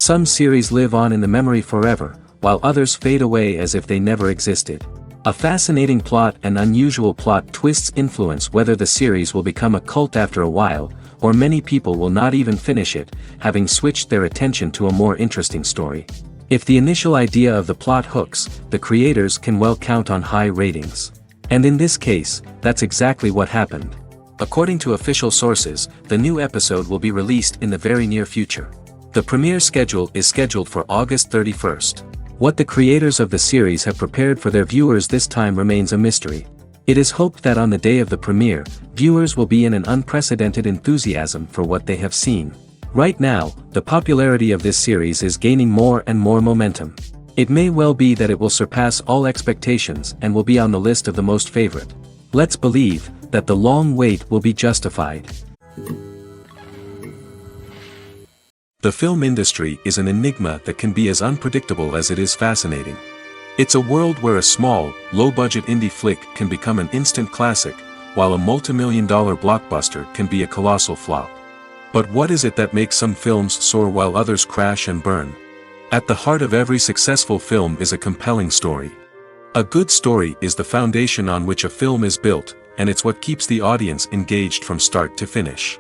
Some series live on in the memory forever, while others fade away as if they never existed. A fascinating plot and unusual plot twists influence whether the series will become a cult after a while, or many people will not even finish it, having switched their attention to a more interesting story. If the initial idea of the plot hooks, the creators can well count on high ratings. And in this case, that's exactly what happened. According to official sources, the new episode will be released in the very near future. The premiere schedule is scheduled for August 31st. What the creators of the series have prepared for their viewers this time remains a mystery. It is hoped that on the day of the premiere, viewers will be in an unprecedented enthusiasm for what they have seen. Right now, the popularity of this series is gaining more and more momentum. It may well be that it will surpass all expectations and will be on the list of the most favorite. Let's believe that the long wait will be justified. The film industry is an enigma that can be as unpredictable as it is fascinating. It's a world where a small, low-budget indie flick can become an instant classic, while a multi-million-dollar blockbuster can be a colossal flop. But what is it that makes some films soar while others crash and burn? At the heart of every successful film is a compelling story. A good story is the foundation on which a film is built, and it's what keeps the audience engaged from start to finish.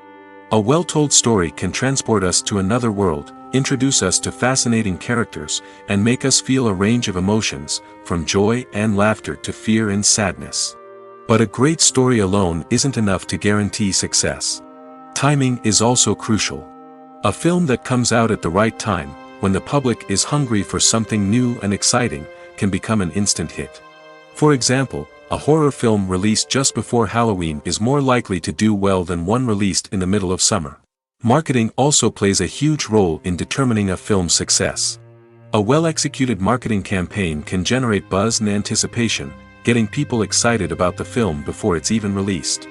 A well-told story can transport us to another world, introduce us to fascinating characters, and make us feel a range of emotions, from joy and laughter to fear and sadness. But a great story alone isn't enough to guarantee success. Timing is also crucial. A film that comes out at the right time, when the public is hungry for something new and exciting, can become an instant hit. For example, a horror film released just before Halloween is more likely to do well than one released in the middle of summer. Marketing also plays a huge role in determining a film's success. A well-executed marketing campaign can generate buzz and anticipation, getting people excited about the film before it's even released.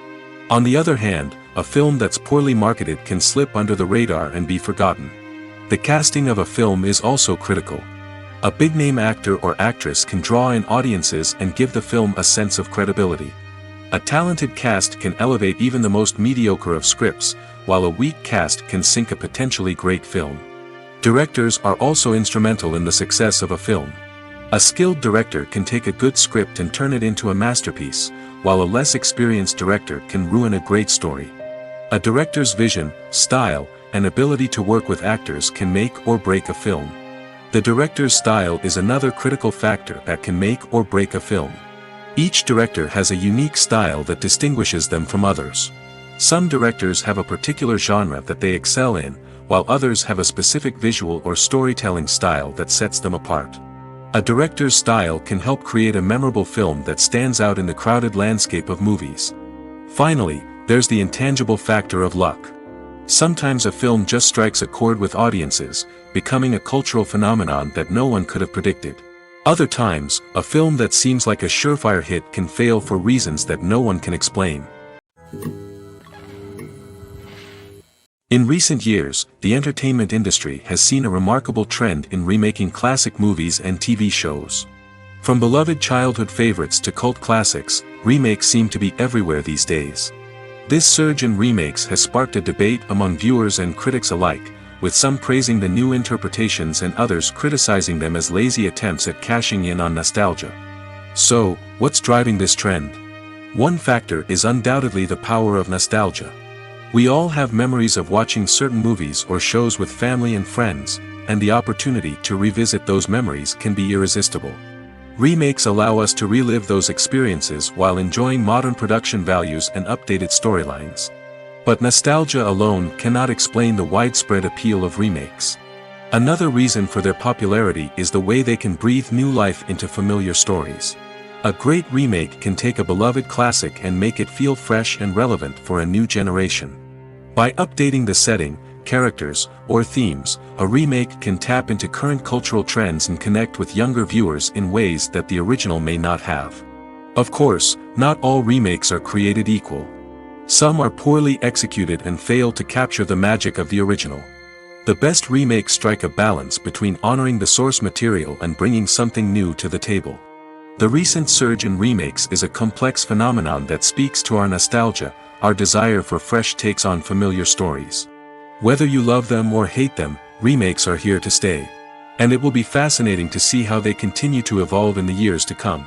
On the other hand, a film that's poorly marketed can slip under the radar and be forgotten. The casting of a film is also critical. A big-name actor or actress can draw in audiences and give the film a sense of credibility. A talented cast can elevate even the most mediocre of scripts, while a weak cast can sink a potentially great film. Directors are also instrumental in the success of a film. A skilled director can take a good script and turn it into a masterpiece, while a less experienced director can ruin a great story. A director's vision, style, and ability to work with actors can make or break a film. The director's style is another critical factor that can make or break a film. Each director has a unique style that distinguishes them from others. Some directors have a particular genre that they excel in, while others have a specific visual or storytelling style that sets them apart. A director's style can help create a memorable film that stands out in the crowded landscape of movies. Finally, there's the intangible factor of luck. Sometimes a film just strikes a chord with audiences, becoming a cultural phenomenon that no one could have predicted. Other times, a film that seems like a surefire hit can fail for reasons that no one can explain. In recent years, the entertainment industry has seen a remarkable trend in remaking classic movies and TV shows. From beloved childhood favorites to cult classics, remakes seem to be everywhere these days. This surge in remakes has sparked a debate among viewers and critics alike, with some praising the new interpretations and others criticizing them as lazy attempts at cashing in on nostalgia. So, what's driving this trend? One factor is undoubtedly the power of nostalgia. We all have memories of watching certain movies or shows with family and friends, and the opportunity to revisit those memories can be irresistible. Remakes allow us to relive those experiences while enjoying modern production values and updated storylines. But nostalgia alone cannot explain the widespread appeal of remakes. Another reason for their popularity is the way they can breathe new life into familiar stories. A great remake can take a beloved classic and make it feel fresh and relevant for a new generation. By updating the setting, characters, or themes, a remake can tap into current cultural trends and connect with younger viewers in ways that the original may not have. Of course, not all remakes are created equal. Some are poorly executed and fail to capture the magic of the original. The best remakes strike a balance between honoring the source material and bringing something new to the table. The recent surge in remakes is a complex phenomenon that speaks to our nostalgia, our desire for fresh takes on familiar stories. Whether you love them or hate them, remakes are here to stay. And it will be fascinating to see how they continue to evolve in the years to come.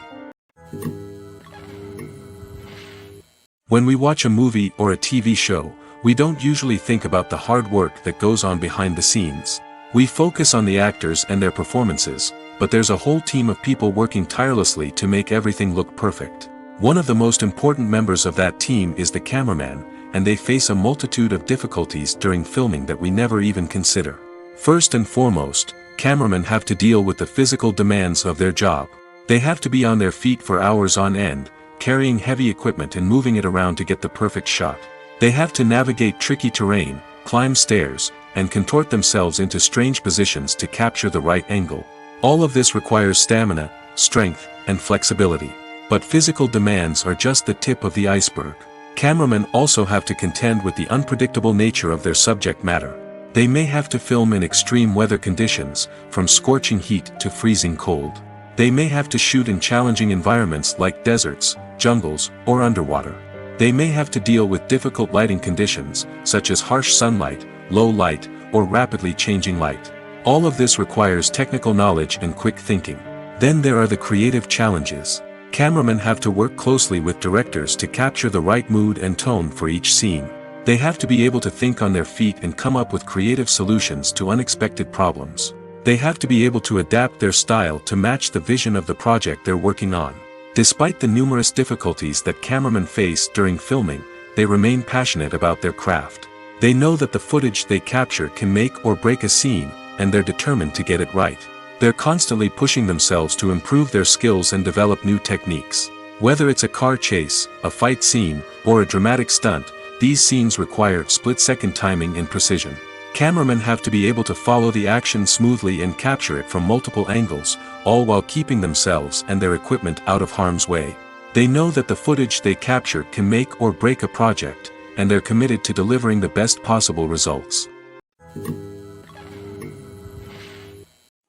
When we watch a movie or a TV show, we don't usually think about the hard work that goes on behind the scenes. We focus on the actors and their performances, but there's a whole team of people working tirelessly to make everything look perfect. One of the most important members of that team is the cameraman, and they face a multitude of difficulties during filming that we never even consider. First and foremost, cameramen have to deal with the physical demands of their job. They have to be on their feet for hours on end, carrying heavy equipment and moving it around to get the perfect shot. They have to navigate tricky terrain, climb stairs, and contort themselves into strange positions to capture the right angle. All of this requires stamina, strength, and flexibility. But physical demands are just the tip of the iceberg. Cameramen also have to contend with the unpredictable nature of their subject matter. They may have to film in extreme weather conditions, from scorching heat to freezing cold. They may have to shoot in challenging environments like deserts, jungles, or underwater. They may have to deal with difficult lighting conditions, such as harsh sunlight, low light, or rapidly changing light. All of this requires technical knowledge and quick thinking. Then there are the creative challenges. Cameramen have to work closely with directors to capture the right mood and tone for each scene. They have to be able to think on their feet and come up with creative solutions to unexpected problems. They have to be able to adapt their style to match the vision of the project they're working on. Despite the numerous difficulties that cameramen face during filming, they remain passionate about their craft. They know that the footage they capture can make or break a scene, and they're determined to get it right. They're constantly pushing themselves to improve their skills and develop new techniques. Whether it's a car chase, a fight scene, or a dramatic stunt, these scenes require split-second timing and precision. Cameramen have to be able to follow the action smoothly and capture it from multiple angles, all while keeping themselves and their equipment out of harm's way. They know that the footage they capture can make or break a project, and they're committed to delivering the best possible results.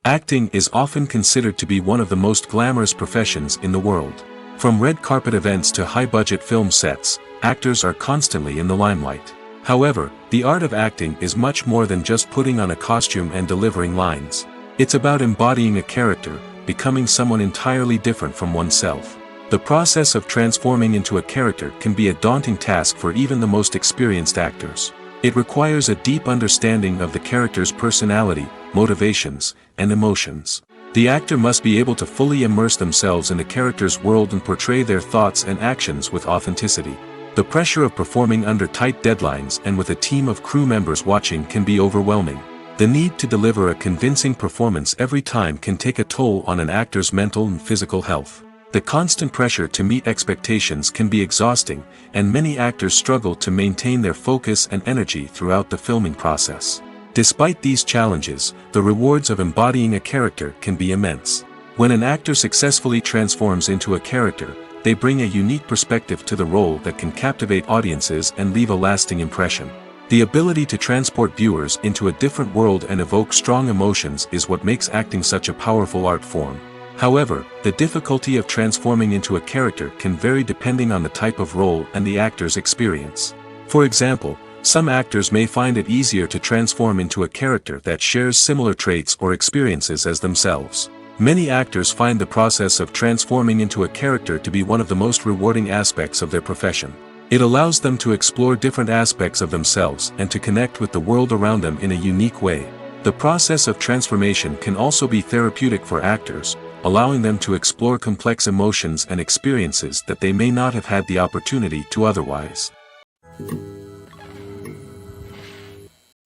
Acting is often considered to be one of the most glamorous professions in the world. From red carpet events to high-budget film sets, actors are constantly in the limelight. However, the art of acting is much more than just putting on a costume and delivering lines. It's about embodying a character, becoming someone entirely different from oneself. The process of transforming into a character can be a daunting task for even the most experienced actors. It requires a deep understanding of the character's personality, motivations, and emotions. The actor must be able to fully immerse themselves in the character's world and portray their thoughts and actions with authenticity. The pressure of performing under tight deadlines and with a team of crew members watching can be overwhelming. The need to deliver a convincing performance every time can take a toll on an actor's mental and physical health. The constant pressure to meet expectations can be exhausting, and many actors struggle to maintain their focus and energy throughout the filming process. Despite these challenges, the rewards of embodying a character can be immense. When an actor successfully transforms into a character, they bring a unique perspective to the role that can captivate audiences and leave a lasting impression. The ability to transport viewers into a different world and evoke strong emotions is what makes acting such a powerful art form. However, the difficulty of transforming into a character can vary depending on the type of role and the actor's experience. For example, some actors may find it easier to transform into a character that shares similar traits or experiences as themselves. Many actors find the process of transforming into a character to be one of the most rewarding aspects of their profession. It allows them to explore different aspects of themselves and to connect with the world around them in a unique way. The process of transformation can also be therapeutic for actors, allowing them to explore complex emotions and experiences that they may not have had the opportunity to otherwise.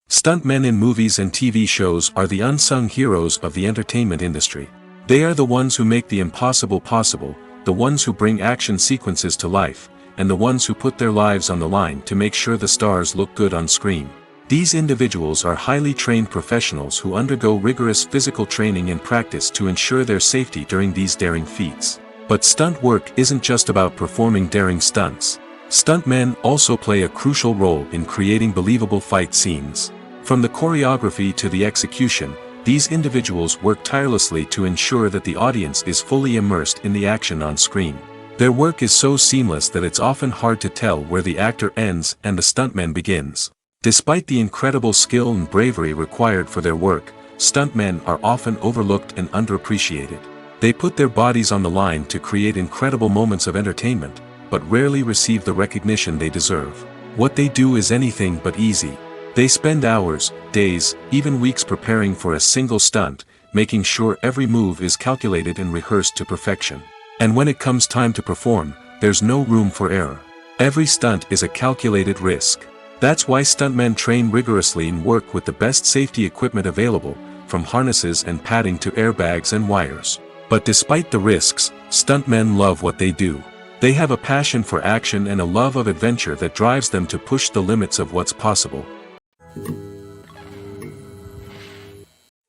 Stuntmen in movies and TV shows are the unsung heroes of the entertainment industry. They are the ones who make the impossible possible, the ones who bring action sequences to life, and the ones who put their lives on the line to make sure the stars look good on screen. These individuals are highly trained professionals who undergo rigorous physical training and practice to ensure their safety during these daring feats. But stunt work isn't just about performing daring stunts. Stuntmen also play a crucial role in creating believable fight scenes. From the choreography to the execution, these individuals work tirelessly to ensure that the audience is fully immersed in the action on screen. Their work is so seamless that it's often hard to tell where the actor ends and the stuntman begins. Despite the incredible skill and bravery required for their work, stuntmen are often overlooked and underappreciated. They put their bodies on the line to create incredible moments of entertainment, but rarely receive the recognition they deserve. What they do is anything but easy. They spend hours, days, even weeks preparing for a single stunt, making sure every move is calculated and rehearsed to perfection. And when it comes time to perform, there's no room for error. Every stunt is a calculated risk. That's why stuntmen train rigorously and work with the best safety equipment available, from harnesses and padding to airbags and wires. But despite the risks, stuntmen love what they do. They have a passion for action and a love of adventure that drives them to push the limits of what's possible.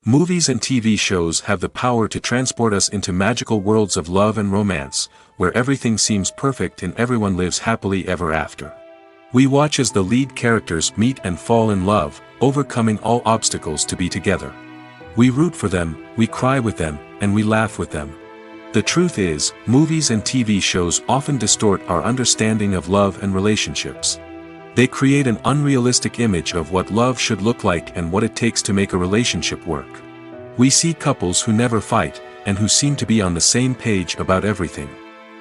Movies and TV shows have the power to transport us into magical worlds of love and romance, where everything seems perfect and everyone lives happily ever after. We watch as the lead characters meet and fall in love, overcoming all obstacles to be together. We root for them, we cry with them, and we laugh with them. The truth is, movies and TV shows often distort our understanding of love and relationships. They create an unrealistic image of what love should look like and what it takes to make a relationship work. We see couples who never fight, and who seem to be on the same page about everything.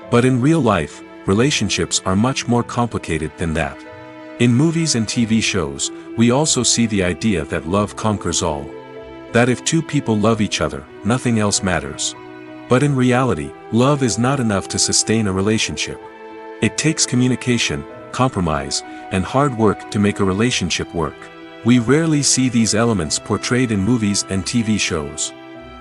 But in real life, relationships are much more complicated than that. In movies and TV shows, we also see the idea that love conquers all. That if two people love each other, nothing else matters. But in reality, love is not enough to sustain a relationship. It takes communication, compromise, and hard work to make a relationship work. We rarely see these elements portrayed in movies and TV shows.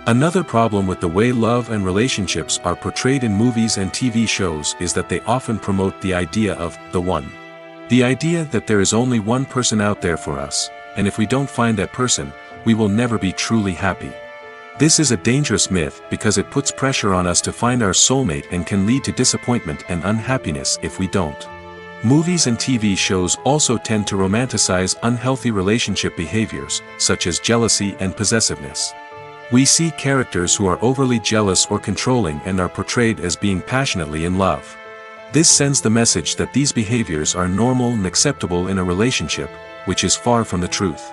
Another problem with the way love and relationships are portrayed in movies and TV shows is that they often promote the idea of the one. The idea that there is only one person out there for us, and if we don't find that person, we will never be truly happy. This is a dangerous myth because it puts pressure on us to find our soulmate and can lead to disappointment and unhappiness if we don't. Movies and TV shows also tend to romanticize unhealthy relationship behaviors, such as jealousy and possessiveness. We see characters who are overly jealous or controlling and are portrayed as being passionately in love. This sends the message that these behaviors are normal and acceptable in a relationship, which is far from the truth.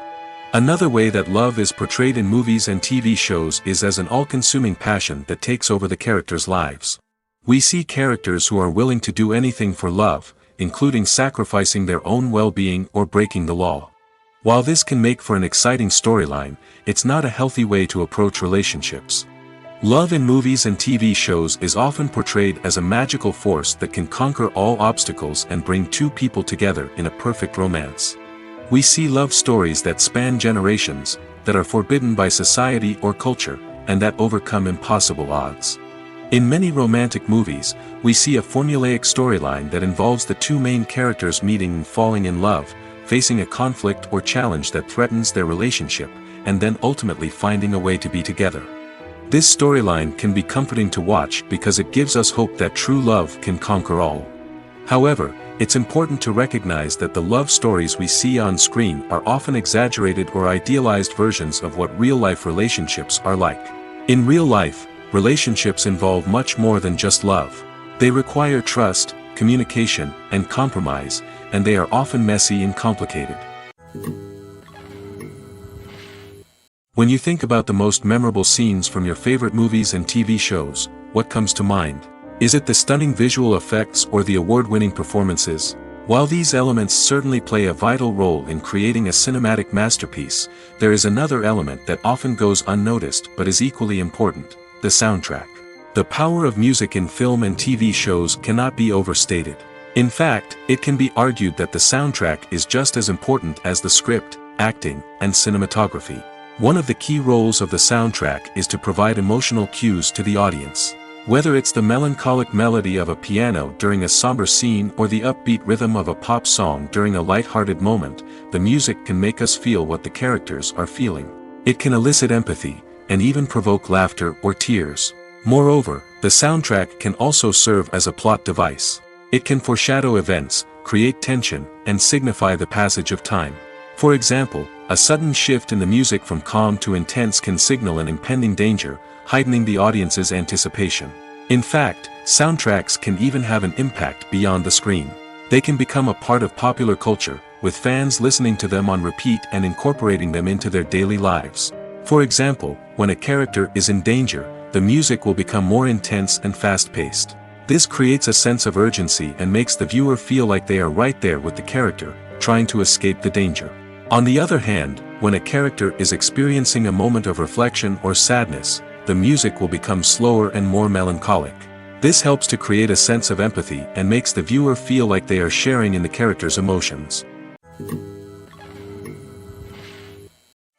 Another way that love is portrayed in movies and TV shows is as an all-consuming passion that takes over the characters' lives. We see characters who are willing to do anything for love, including sacrificing their own well-being or breaking the law. While this can make for an exciting storyline, it's not a healthy way to approach relationships. Love in movies and TV shows is often portrayed as a magical force that can conquer all obstacles and bring two people together in a perfect romance. We see love stories that span generations, that are forbidden by society or culture, and that overcome impossible odds. In many romantic movies, we see a formulaic storyline that involves the two main characters meeting and falling in love, facing a conflict or challenge that threatens their relationship, and then ultimately finding a way to be together. This storyline can be comforting to watch because it gives us hope that true love can conquer all. However, it's important to recognize that the love stories we see on screen are often exaggerated or idealized versions of what real-life relationships are like. In real life, relationships involve much more than just love. They require trust, communication, and compromise, and they are often messy and complicated. When you think about the most memorable scenes from your favorite movies and TV shows, what comes to mind? Is it the stunning visual effects or the award-winning performances? While these elements certainly play a vital role in creating a cinematic masterpiece, there is another element that often goes unnoticed but is equally important: the soundtrack. The power of music in film and TV shows cannot be overstated. In fact, it can be argued that the soundtrack is just as important as the script, acting, and cinematography. One of the key roles of the soundtrack is to provide emotional cues to the audience. Whether it's the melancholic melody of a piano during a somber scene or the upbeat rhythm of a pop song during a light-hearted moment, the music can make us feel what the characters are feeling. It can elicit empathy, and even provoke laughter or tears. Moreover, the soundtrack can also serve as a plot device. It can foreshadow events, create tension, and signify the passage of time. For example, a sudden shift in the music from calm to intense can signal an impending danger, heightening the audience's anticipation. In fact, soundtracks can even have an impact beyond the screen. They can become a part of popular culture, with fans listening to them on repeat and incorporating them into their daily lives. For example, when a character is in danger, the music will become more intense and fast-paced. This creates a sense of urgency and makes the viewer feel like they are right there with the character, trying to escape the danger. On the other hand, when a character is experiencing a moment of reflection or sadness, the music will become slower and more melancholic. This helps to create a sense of empathy and makes the viewer feel like they are sharing in the character's emotions.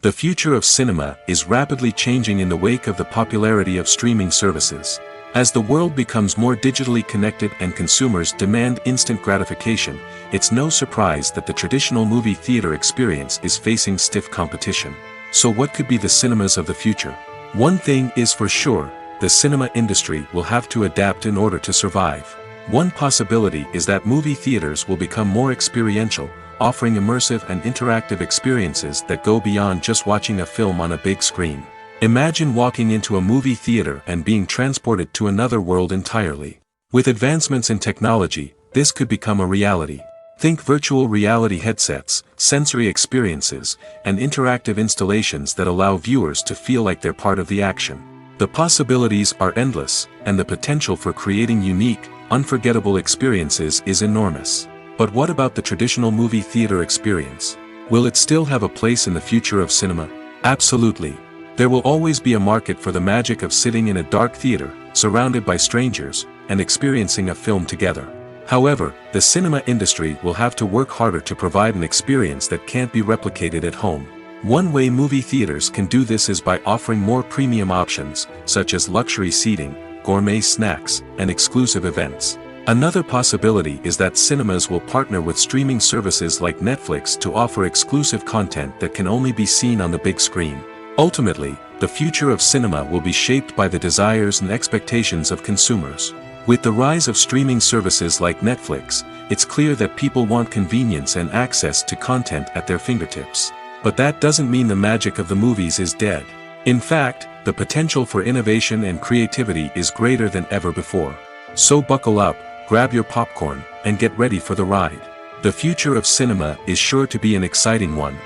The future of cinema is rapidly changing in the wake of the popularity of streaming services. As the world becomes more digitally connected and consumers demand instant gratification, it's no surprise that the traditional movie theater experience is facing stiff competition. So what could be the cinemas of the future? One thing is for sure, the cinema industry will have to adapt in order to survive. One possibility is that movie theaters will become more experiential, offering immersive and interactive experiences that go beyond just watching a film on a big screen. Imagine walking into a movie theater and being transported to another world entirely. With advancements in technology, this could become a reality. Think virtual reality headsets, sensory experiences, and interactive installations that allow viewers to feel like they're part of the action. The possibilities are endless, and the potential for creating unique, unforgettable experiences is enormous. But what about the traditional movie theater experience? Will it still have a place in the future of cinema? Absolutely. There will always be a market for the magic of sitting in a dark theater, surrounded by strangers, and experiencing a film together. However, the cinema industry will have to work harder to provide an experience that can't be replicated at home. One way movie theaters can do this is by offering more premium options, such as luxury seating, gourmet snacks, and exclusive events. Another possibility is that cinemas will partner with streaming services like Netflix to offer exclusive content that can only be seen on the big screen. Ultimately, the future of cinema will be shaped by the desires and expectations of consumers. With the rise of streaming services like Netflix, it's clear that people want convenience and access to content at their fingertips. But that doesn't mean the magic of the movies is dead. In fact, the potential for innovation and creativity is greater than ever before. So buckle up, grab your popcorn, and get ready for the ride. The future of cinema is sure to be an exciting one.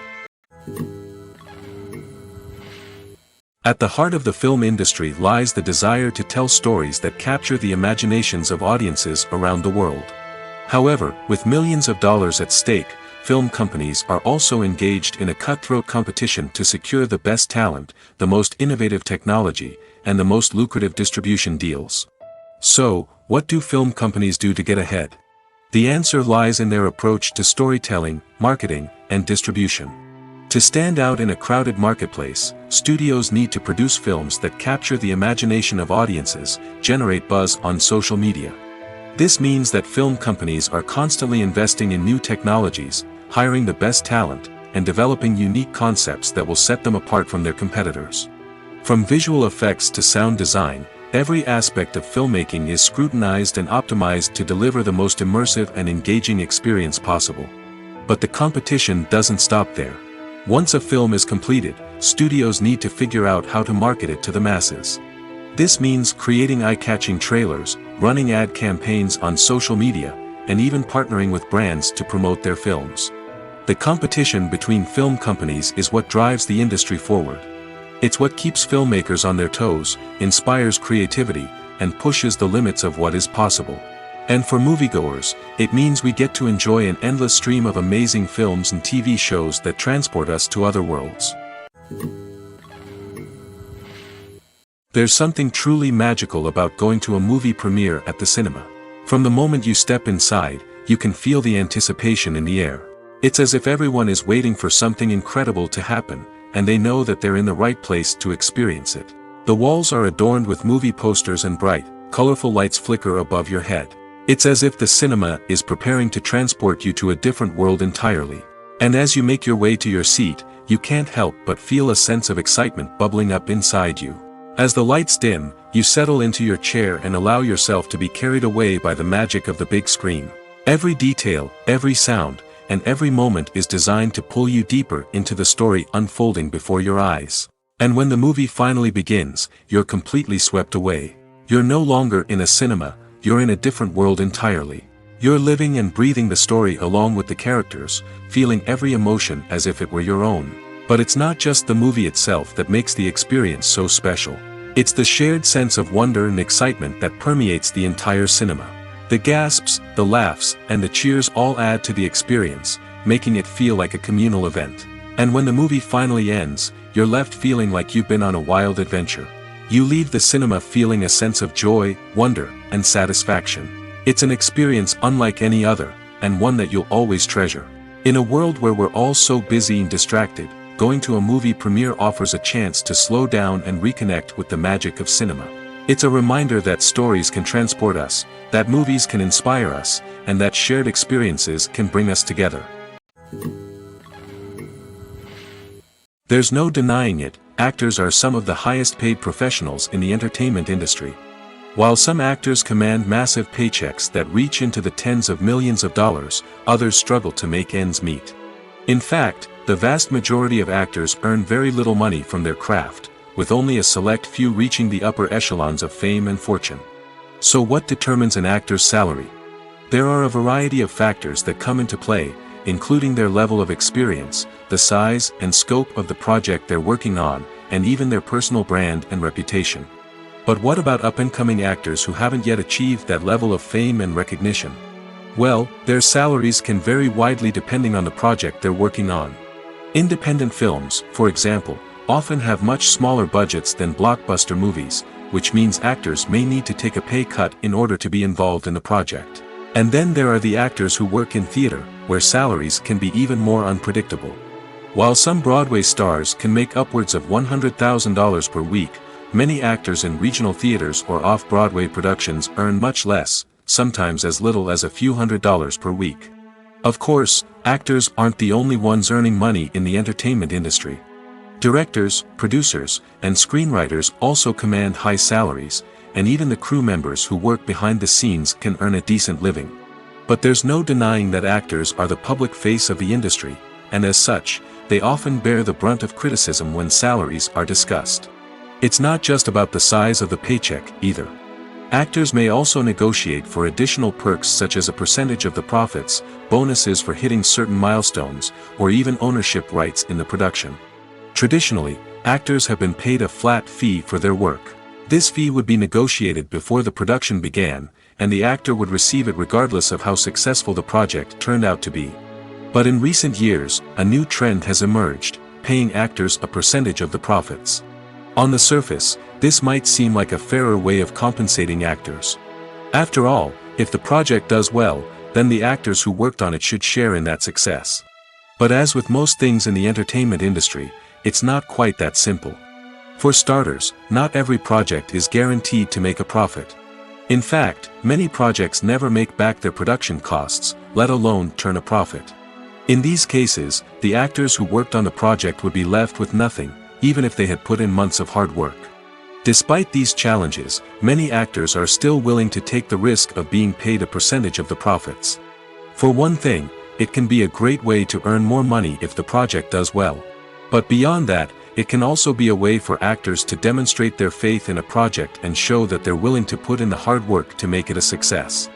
At the heart of the film industry lies the desire to tell stories that capture the imaginations of audiences around the world. However, with millions of dollars at stake, film companies are also engaged in a cutthroat competition to secure the best talent, the most innovative technology, and the most lucrative distribution deals. So, what do film companies do to get ahead? The answer lies in their approach to storytelling, marketing, and distribution. To stand out in a crowded marketplace, studios need to produce films that capture the imagination of audiences, generate buzz on social media. This means that film companies are constantly investing in new technologies, hiring the best talent, and developing unique concepts that will set them apart from their competitors. From visual effects to sound design, every aspect of filmmaking is scrutinized and optimized to deliver the most immersive and engaging experience possible. But the competition doesn't stop there. Once a film is completed, studios need to figure out how to market it to the masses. This means creating eye-catching trailers, running ad campaigns on social media, and even partnering with brands to promote their films. The competition between film companies is what drives the industry forward. It's what keeps filmmakers on their toes, inspires creativity, and pushes the limits of what is possible. And for moviegoers, it means we get to enjoy an endless stream of amazing films and TV shows that transport us to other worlds. There's something truly magical about going to a movie premiere at the cinema. From the moment you step inside, you can feel the anticipation in the air. It's as if everyone is waiting for something incredible to happen, and they know that they're in the right place to experience it. The walls are adorned with movie posters and bright, colorful lights flicker above your head. It's as if the cinema is preparing to transport you to a different world entirely. And as you make your way to your seat, you can't help but feel a sense of excitement bubbling up inside you. As the lights dim, you settle into your chair and allow yourself to be carried away by the magic of the big screen. Every detail, every sound, and every moment is designed to pull you deeper into the story unfolding before your eyes. And when the movie finally begins, you're completely swept away. You're no longer in a cinema, you're in a different world entirely. You're living and breathing the story along with the characters, feeling every emotion as if it were your own. But it's not just the movie itself that makes the experience so special. It's the shared sense of wonder and excitement that permeates the entire cinema. The gasps, the laughs, and the cheers all add to the experience, making it feel like a communal event. And when the movie finally ends, you're left feeling like you've been on a wild adventure. You leave the cinema feeling a sense of joy, wonder, and satisfaction. It's an experience unlike any other, and one that you'll always treasure. In a world where we're all so busy and distracted, going to a movie premiere offers a chance to slow down and reconnect with the magic of cinema. It's a reminder that stories can transport us, that movies can inspire us, and that shared experiences can bring us together. There's no denying it, actors are some of the highest paid professionals in the entertainment industry. While some actors command massive paychecks that reach into the tens of millions of dollars, others struggle to make ends meet. In fact, the vast majority of actors earn very little money from their craft, with only a select few reaching the upper echelons of fame and fortune. So what determines an actor's salary? There are a variety of factors that come into play, including their level of experience, the size and scope of the project they're working on, and even their personal brand and reputation. But what about up-and-coming actors who haven't yet achieved that level of fame and recognition? Well, their salaries can vary widely depending on the project they're working on. Independent films, for example, often have much smaller budgets than blockbuster movies, which means actors may need to take a pay cut in order to be involved in the project. And then there are the actors who work in theater, where salaries can be even more unpredictable. While some Broadway stars can make upwards of $100,000 per week, many actors in regional theaters or off-Broadway productions earn much less, sometimes as little as a few $100s per week. Of course, actors aren't the only ones earning money in the entertainment industry. Directors, producers, and screenwriters also command high salaries, and even the crew members who work behind the scenes can earn a decent living. But there's no denying that actors are the public face of the industry, and as such, they often bear the brunt of criticism when salaries are discussed. It's not just about the size of the paycheck, either. Actors may also negotiate for additional perks such as a percentage of the profits, bonuses for hitting certain milestones, or even ownership rights in the production. Traditionally, actors have been paid a flat fee for their work. This fee would be negotiated before the production began, and the actor would receive it regardless of how successful the project turned out to be. But in recent years, a new trend has emerged, paying actors a percentage of the profits. On the surface, this might seem like a fairer way of compensating actors. After all, if the project does well, then the actors who worked on it should share in that success. But as with most things in the entertainment industry, it's not quite that simple. For starters, not every project is guaranteed to make a profit. In fact, many projects never make back their production costs, let alone turn a profit. In these cases, the actors who worked on the project would be left with nothing, even if they had put in months of hard work. Despite these challenges, many actors are still willing to take the risk of being paid a percentage of the profits. For one thing, it can be a great way to earn more money if the project does well. But beyond that, it can also be a way for actors to demonstrate their faith in a project and show that they're willing to put in the hard work to make it a success.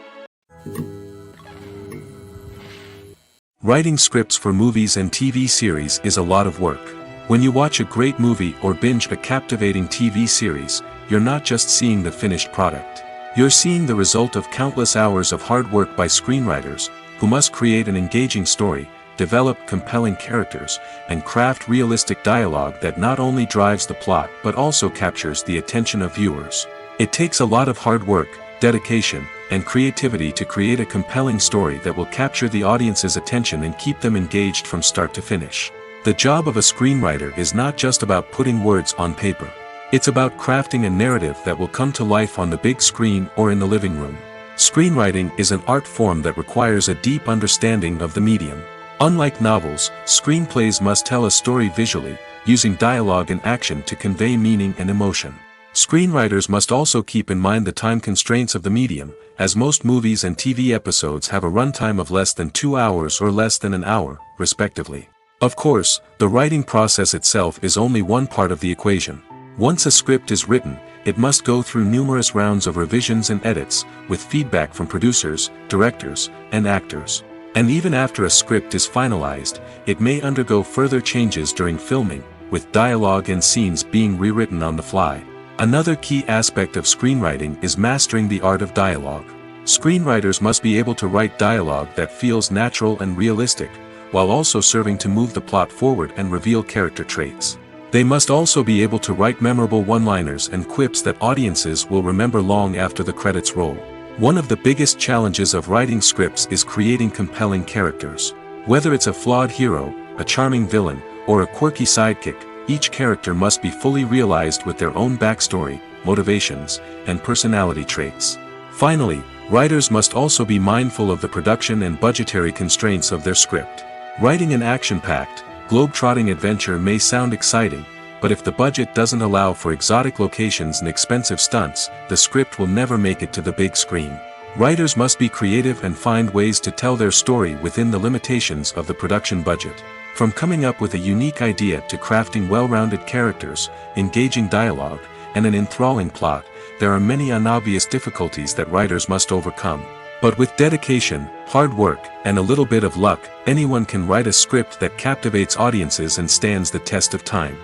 Writing scripts for movies and TV series is a lot of work. When you watch a great movie or binge a captivating TV series, you're not just seeing the finished product. You're seeing the result of countless hours of hard work by screenwriters, who must create an engaging story, develop compelling characters, and craft realistic dialogue that not only drives the plot but also captures the attention of viewers. It takes a lot of hard work, dedication, and creativity to create a compelling story that will capture the audience's attention and keep them engaged from start to finish. The job of a screenwriter is not just about putting words on paper. It's about crafting a narrative that will come to life on the big screen or in the living room. Screenwriting is an art form that requires a deep understanding of the medium. Unlike novels, screenplays must tell a story visually, using dialogue and action to convey meaning and emotion. Screenwriters must also keep in mind the time constraints of the medium, as most movies and TV episodes have a runtime of less than 2 hours or less than an hour, respectively. Of course, the writing process itself is only one part of the equation. Once a script is written, it must go through numerous rounds of revisions and edits, with feedback from producers, directors, and actors. And even after a script is finalized, it may undergo further changes during filming, with dialogue and scenes being rewritten on the fly. Another key aspect of screenwriting is mastering the art of dialogue. Screenwriters must be able to write dialogue that feels natural and realistic, while also serving to move the plot forward and reveal character traits. They must also be able to write memorable one-liners and quips that audiences will remember long after the credits roll. One of the biggest challenges of writing scripts is creating compelling characters. Whether it's a flawed hero, a charming villain, or a quirky sidekick, each character must be fully realized with their own backstory, motivations, and personality traits. Finally, writers must also be mindful of the production and budgetary constraints of their script. Writing an action-packed, globe-trotting adventure may sound exciting, but if the budget doesn't allow for exotic locations and expensive stunts, the script will never make it to the big screen. Writers must be creative and find ways to tell their story within the limitations of the production budget. From coming up with a unique idea to crafting well-rounded characters, engaging dialogue, and an enthralling plot, there are many unobvious difficulties that writers must overcome. But with dedication, hard work, and a little bit of luck, anyone can write a script that captivates audiences and stands the test of time.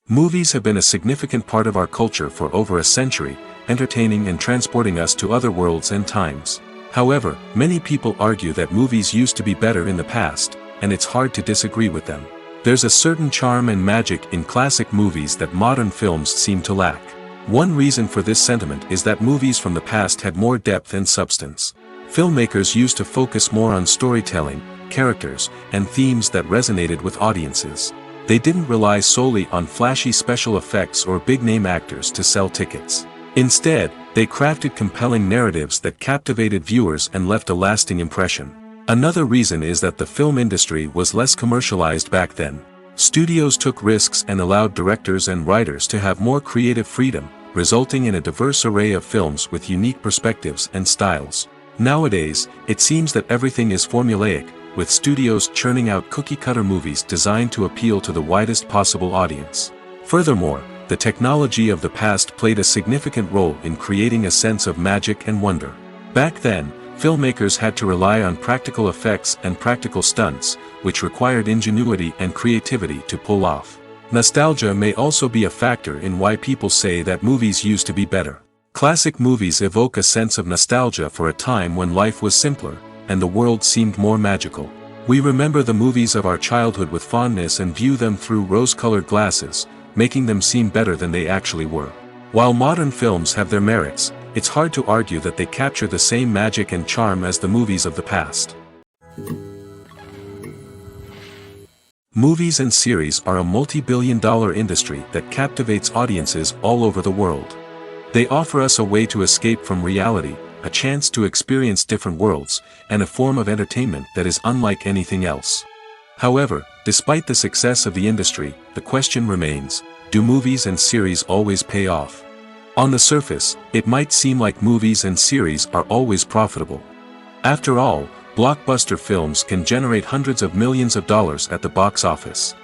Movies have been a significant part of our culture for over a century, entertaining and transporting us to other worlds and times. However, many people argue that movies used to be better in the past, and it's hard to disagree with them. There's a certain charm and magic in classic movies that modern films seem to lack. One reason for this sentiment is that movies from the past had more depth and substance. Filmmakers used to focus more on storytelling, characters, and themes that resonated with audiences. They didn't rely solely on flashy special effects or big-name actors to sell tickets. Instead, they crafted compelling narratives that captivated viewers and left a lasting impression. Another reason is that the film industry was less commercialized back then. Studios took risks and allowed directors and writers to have more creative freedom, resulting in a diverse array of films with unique perspectives and styles. Nowadays, it seems that everything is formulaic, with studios churning out cookie-cutter movies designed to appeal to the widest possible audience. Furthermore, the technology of the past played a significant role in creating a sense of magic and wonder. Back then, filmmakers had to rely on practical effects and practical stunts, which required ingenuity and creativity to pull off. Nostalgia may also be a factor in why people say that movies used to be better. Classic movies evoke a sense of nostalgia for a time when life was simpler, and the world seemed more magical. We remember the movies of our childhood with fondness and view them through rose-colored glasses, making them seem better than they actually were. While modern films have their merits, it's hard to argue that they capture the same magic and charm as the movies of the past. Movies and series are a multi-billion-dollar industry that captivates audiences all over the world. They offer us a way to escape from reality, a chance to experience different worlds, and a form of entertainment that is unlike anything else. However, despite the success of the industry, the question remains, do movies and series always pay off? On the surface, it might seem like movies and series are always profitable. After all, blockbuster films can generate hundreds of millions of dollars at the box office.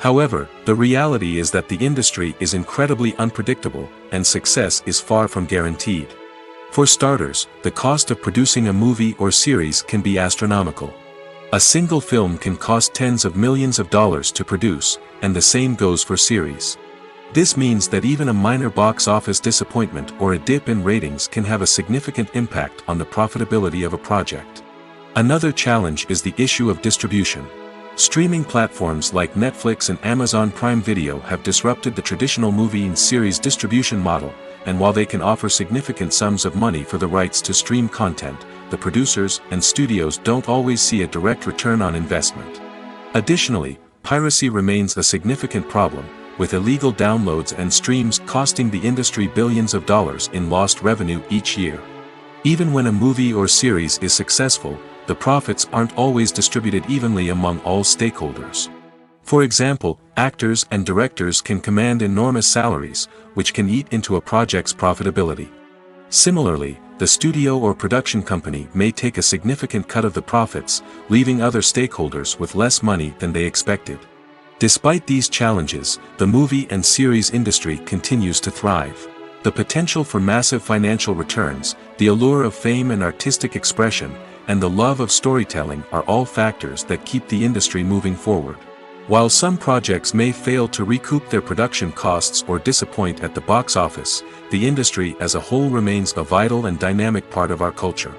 However, the reality is that the industry is incredibly unpredictable, and success is far from guaranteed. For starters, the cost of producing a movie or series can be astronomical. A single film can cost tens of millions of dollars to produce, and the same goes for series. This means that even a minor box office disappointment or a dip in ratings can have a significant impact on the profitability of a project. Another challenge is the issue of distribution. Streaming platforms like Netflix and Amazon Prime Video have disrupted the traditional movie and series distribution model, and while they can offer significant sums of money for the rights to stream content, the producers and studios don't always see a direct return on investment. Additionally, piracy remains a significant problem, with illegal downloads and streams costing the industry billions of dollars in lost revenue each year. Even when a movie or series is successful, the profits aren't always distributed evenly among all stakeholders. For example, actors and directors can command enormous salaries, which can eat into a project's profitability. Similarly, the studio or production company may take a significant cut of the profits, leaving other stakeholders with less money than they expected. Despite these challenges, the movie and series industry continues to thrive. The potential for massive financial returns, the allure of fame and artistic expression, and the love of storytelling are all factors that keep the industry moving forward. While some projects may fail to recoup their production costs or disappoint at the box office, the industry as a whole remains a vital and dynamic part of our culture.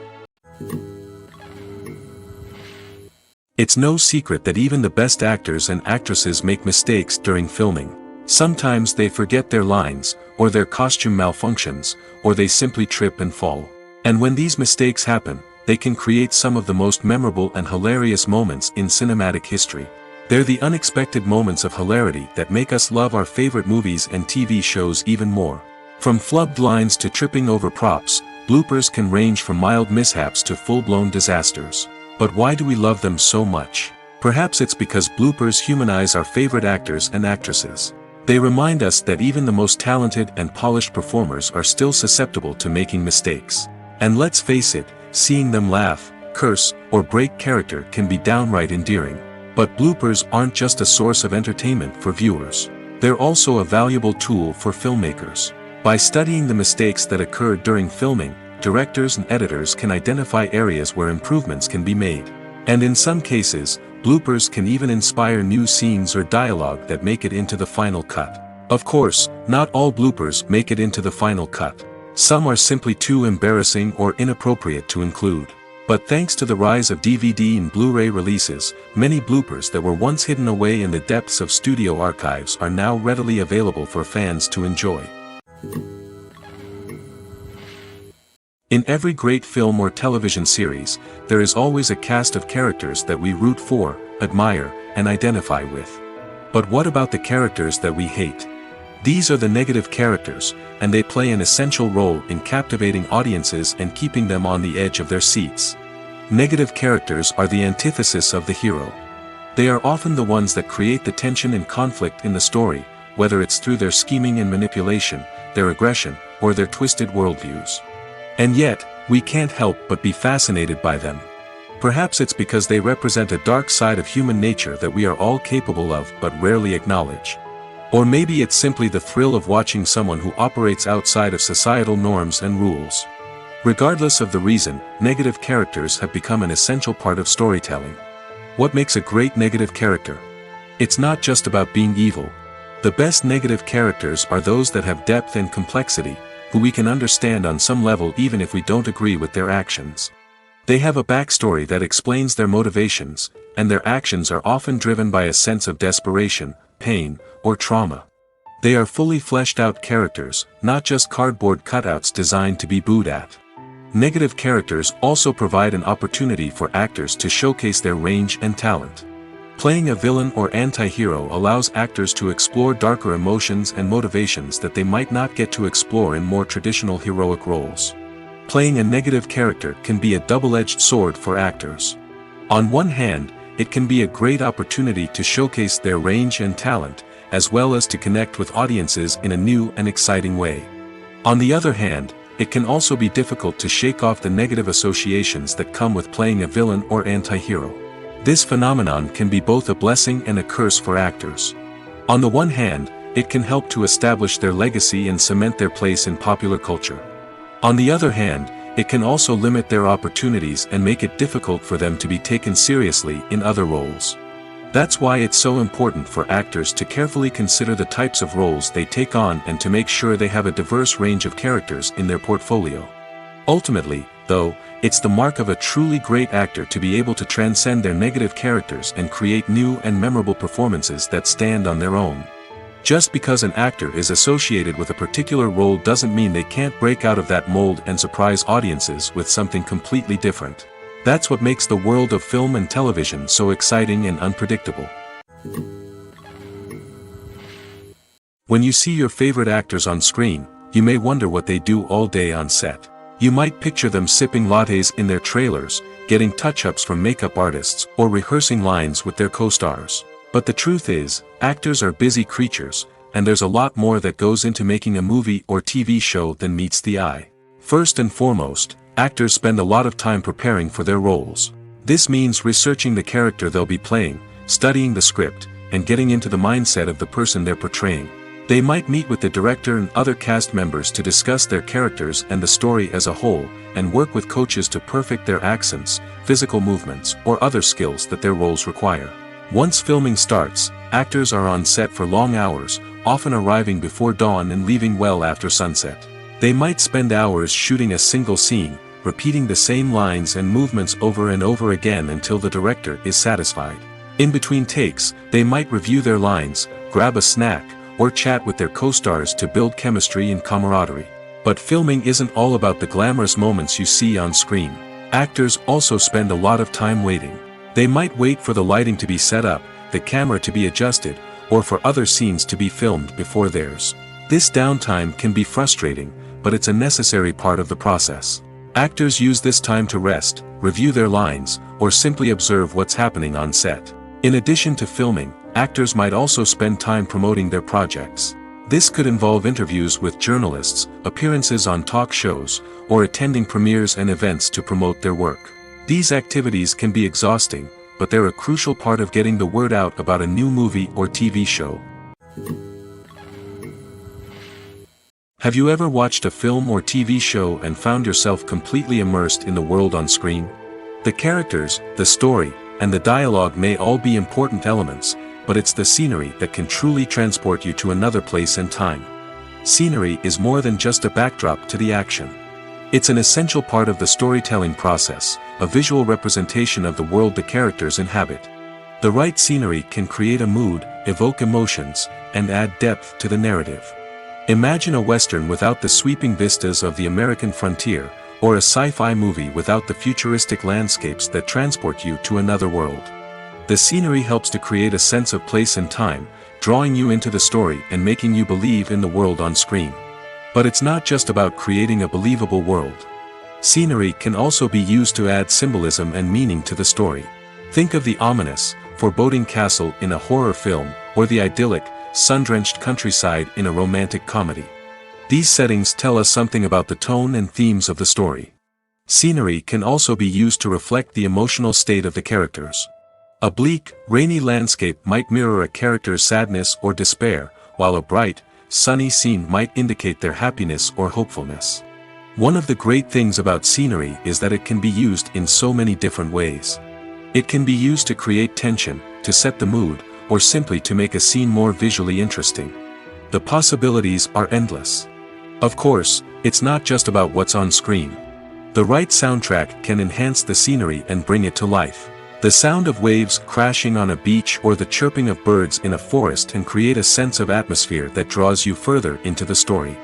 It's no secret that even the best actors and actresses make mistakes during filming. Sometimes they forget their lines, or their costume malfunctions, or they simply trip and fall. And when these mistakes happen, they can create some of the most memorable and hilarious moments in cinematic history. They're the unexpected moments of hilarity that make us love our favorite movies and TV shows even more. From flubbed lines to tripping over props, bloopers can range from mild mishaps to full-blown disasters. But why do we love them so much? Perhaps it's because bloopers humanize our favorite actors and actresses. They remind us that even the most talented and polished performers are still susceptible to making mistakes. And let's face it, seeing them laugh, curse, or break character can be downright endearing. But bloopers aren't just a source of entertainment for viewers. They're also a valuable tool for filmmakers. By studying the mistakes that occurred during filming, directors and editors can identify areas where improvements can be made. And in some cases, bloopers can even inspire new scenes or dialogue that make it into the final cut. Of course, not all bloopers make it into the final cut. Some are simply too embarrassing or inappropriate to include. But thanks to the rise of DVD and Blu-ray releases, many bloopers that were once hidden away in the depths of studio archives are now readily available for fans to enjoy. In every great film or television series, there is always a cast of characters that we root for, admire, and identify with. But what about the characters that we hate? These are the negative characters, and they play an essential role in captivating audiences and keeping them on the edge of their seats. Negative characters are the antithesis of the hero. They are often the ones that create the tension and conflict in the story, whether it's through their scheming and manipulation, their aggression, or their twisted worldviews. And yet, we can't help but be fascinated by them. Perhaps it's because they represent a dark side of human nature that we are all capable of but rarely acknowledge. Or maybe it's simply the thrill of watching someone who operates outside of societal norms and rules. Regardless of the reason, negative characters have become an essential part of storytelling. What makes a great negative character? It's not just about being evil. The best negative characters are those that have depth and complexity, who we can understand on some level even if we don't agree with their actions. They have a backstory that explains their motivations, and their actions are often driven by a sense of desperation, pain, or trauma. They are fully fleshed out characters, not just cardboard cutouts designed to be booed at. Negative characters also provide an opportunity for actors to showcase their range and talent. Playing a villain or anti-hero allows actors to explore darker emotions and motivations that they might not get to explore in more traditional heroic roles. Playing a negative character can be a double-edged sword for actors. On one hand, it can be a great opportunity to showcase their range and talent, as well as to connect with audiences in a new and exciting way. On the other hand, it can also be difficult to shake off the negative associations that come with playing a villain or anti-hero. This phenomenon can be both a blessing and a curse for actors. On the one hand, it can help to establish their legacy and cement their place in popular culture. On the other hand, it can also limit their opportunities and make it difficult for them to be taken seriously in other roles. That's why it's so important for actors to carefully consider the types of roles they take on and to make sure they have a diverse range of characters in their portfolio. Ultimately, though, it's the mark of a truly great actor to be able to transcend their negative characters and create new and memorable performances that stand on their own. Just because an actor is associated with a particular role doesn't mean they can't break out of that mold and surprise audiences with something completely different. That's what makes the world of film and television so exciting and unpredictable. When you see your favorite actors on screen, you may wonder what they do all day on set. You might picture them sipping lattes in their trailers, getting touch-ups from makeup artists, or rehearsing lines with their co-stars. But the truth is, actors are busy creatures, and there's a lot more that goes into making a movie or TV show than meets the eye. First and foremost, actors spend a lot of time preparing for their roles. This means researching the character they'll be playing, studying the script, and getting into the mindset of the person they're portraying. They might meet with the director and other cast members to discuss their characters and the story as a whole, and work with coaches to perfect their accents, physical movements, or other skills that their roles require. Once filming starts, actors are on set for long hours, often arriving before dawn and leaving well after sunset. They might spend hours shooting a single scene, repeating the same lines and movements over and over again until the director is satisfied. In between takes, they might review their lines, grab a snack, or chat with their co-stars to build chemistry and camaraderie. But filming isn't all about the glamorous moments you see on screen. Actors also spend a lot of time waiting. They might wait for the lighting to be set up, the camera to be adjusted, or for other scenes to be filmed before theirs. This downtime can be frustrating, but it's a necessary part of the process. Actors use this time to rest, review their lines, or simply observe what's happening on set. In addition to filming, actors might also spend time promoting their projects. This could involve interviews with journalists, appearances on talk shows, or attending premieres and events to promote their work. These activities can be exhausting, but they're a crucial part of getting the word out about a new movie or TV show. Have you ever watched a film or TV show and found yourself completely immersed in the world on screen? The characters, the story, and the dialogue may all be important elements, but it's the scenery that can truly transport you to another place and time. Scenery is more than just a backdrop to the action. It's an essential part of the storytelling process, a visual representation of the world the characters inhabit. The right scenery can create a mood, evoke emotions, and add depth to the narrative. Imagine a Western without the sweeping vistas of the American frontier, or a sci-fi movie without the futuristic landscapes that transport you to another world. The scenery helps to create a sense of place and time, drawing you into the story and making you believe in the world on screen. But it's not just about creating a believable world. Scenery can also be used to add symbolism and meaning to the story. Think of the ominous, foreboding castle in a horror film, or the idyllic, sun-drenched countryside in a romantic comedy. These settings tell us something about the tone and themes of the story. Scenery can also be used to reflect the emotional state of the characters. A bleak, rainy landscape might mirror a character's sadness or despair, while a bright, sunny scene might indicate their happiness or hopefulness. One of the great things about scenery is that it can be used in so many different ways. It can be used to create tension, to set the mood, or simply to make a scene more visually interesting. The possibilities are endless. Of course, it's not just about what's on screen. The right soundtrack can enhance the scenery and bring it to life. The sound of waves crashing on a beach or the chirping of birds in a forest can create a sense of atmosphere that draws you further into the story.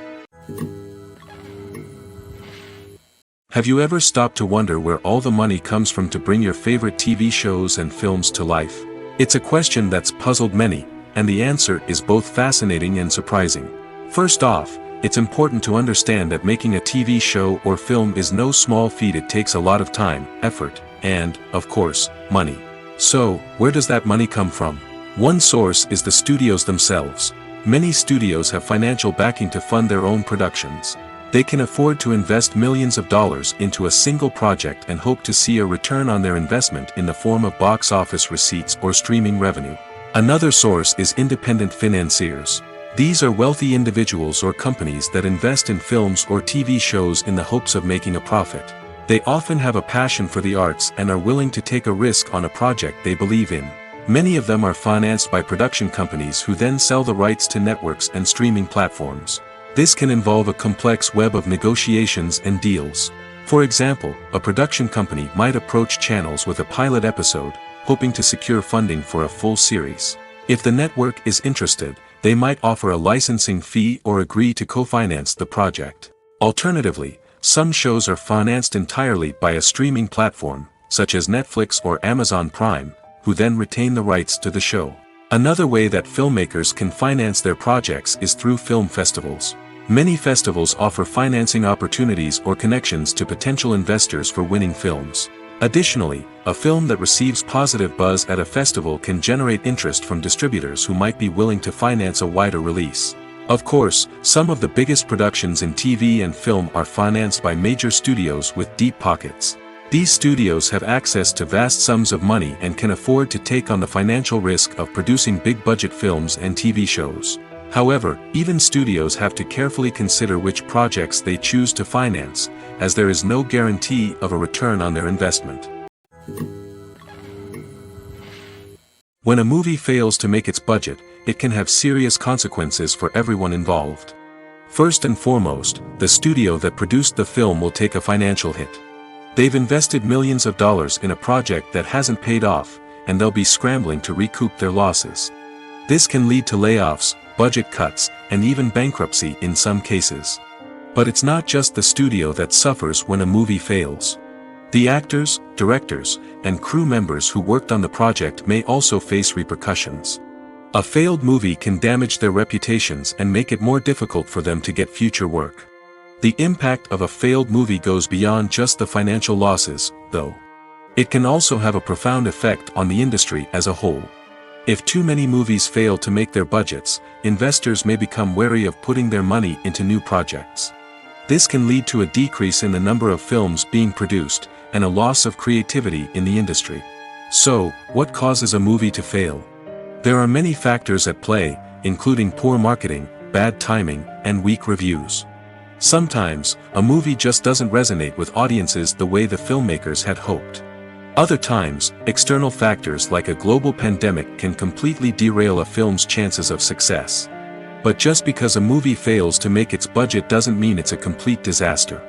Have you ever stopped to wonder where all the money comes from to bring your favorite TV shows and films to life? It's a question that's puzzled many, and the answer is both fascinating and surprising. First off, it's important to understand that making a TV show or film is no small feat. It takes a lot of time, effort, and, of course, money. So, where does that money come from? One source is the studios themselves. Many studios have financial backing to fund their own productions. They can afford to invest millions of dollars into a single project and hope to see a return on their investment in the form of box office receipts or streaming revenue. Another source is independent financiers. These are wealthy individuals or companies that invest in films or TV shows in the hopes of making a profit. They often have a passion for the arts and are willing to take a risk on a project they believe in. Many of them are financed by production companies who then sell the rights to networks and streaming platforms. This can involve a complex web of negotiations and deals. For example, a production company might approach channels with a pilot episode, hoping to secure funding for a full series. If the network is interested, they might offer a licensing fee or agree to co-finance the project. Alternatively, some shows are financed entirely by a streaming platform, such as Netflix or Amazon Prime, who then retain the rights to the show. Another way that filmmakers can finance their projects is through film festivals. Many festivals offer financing opportunities or connections to potential investors for winning films. Additionally, a film that receives positive buzz at a festival can generate interest from distributors who might be willing to finance a wider release. Of course, some of the biggest productions in TV and film are financed by major studios with deep pockets. These studios have access to vast sums of money and can afford to take on the financial risk of producing big-budget films and TV shows. However, even studios have to carefully consider which projects they choose to finance, as there is no guarantee of a return on their investment. When a movie fails to make its budget, it can have serious consequences for everyone involved. First and foremost, the studio that produced the film will take a financial hit. They've invested millions of dollars in a project that hasn't paid off, and they'll be scrambling to recoup their losses. This can lead to layoffs, budget cuts, and even bankruptcy in some cases. But it's not just the studio that suffers when a movie fails. The actors, directors, and crew members who worked on the project may also face repercussions. A failed movie can damage their reputations and make it more difficult for them to get future work. The impact of a failed movie goes beyond just the financial losses, though. It can also have a profound effect on the industry as a whole. If too many movies fail to make their budgets, investors may become wary of putting their money into new projects. This can lead to a decrease in the number of films being produced, and a loss of creativity in the industry. So, what causes a movie to fail? There are many factors at play, including poor marketing, bad timing, and weak reviews. Sometimes, a movie just doesn't resonate with audiences the way the filmmakers had hoped. Other times, external factors like a global pandemic can completely derail a film's chances of success. But just because a movie fails to make its budget doesn't mean it's a complete disaster.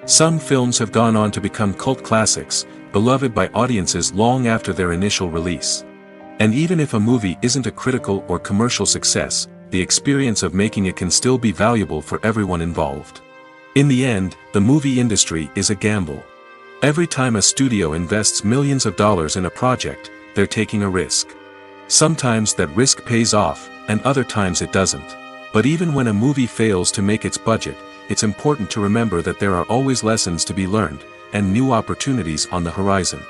Some films have gone on to become cult classics, beloved by audiences long after their initial release. And even if a movie isn't a critical or commercial success, the experience of making it can still be valuable for everyone involved. In the end, the movie industry is a gamble. Every time a studio invests millions of dollars in a project, they're taking a risk. Sometimes that risk pays off, and other times it doesn't. But even when a movie fails to make its budget, it's important to remember that there are always lessons to be learned, and new opportunities on the horizon.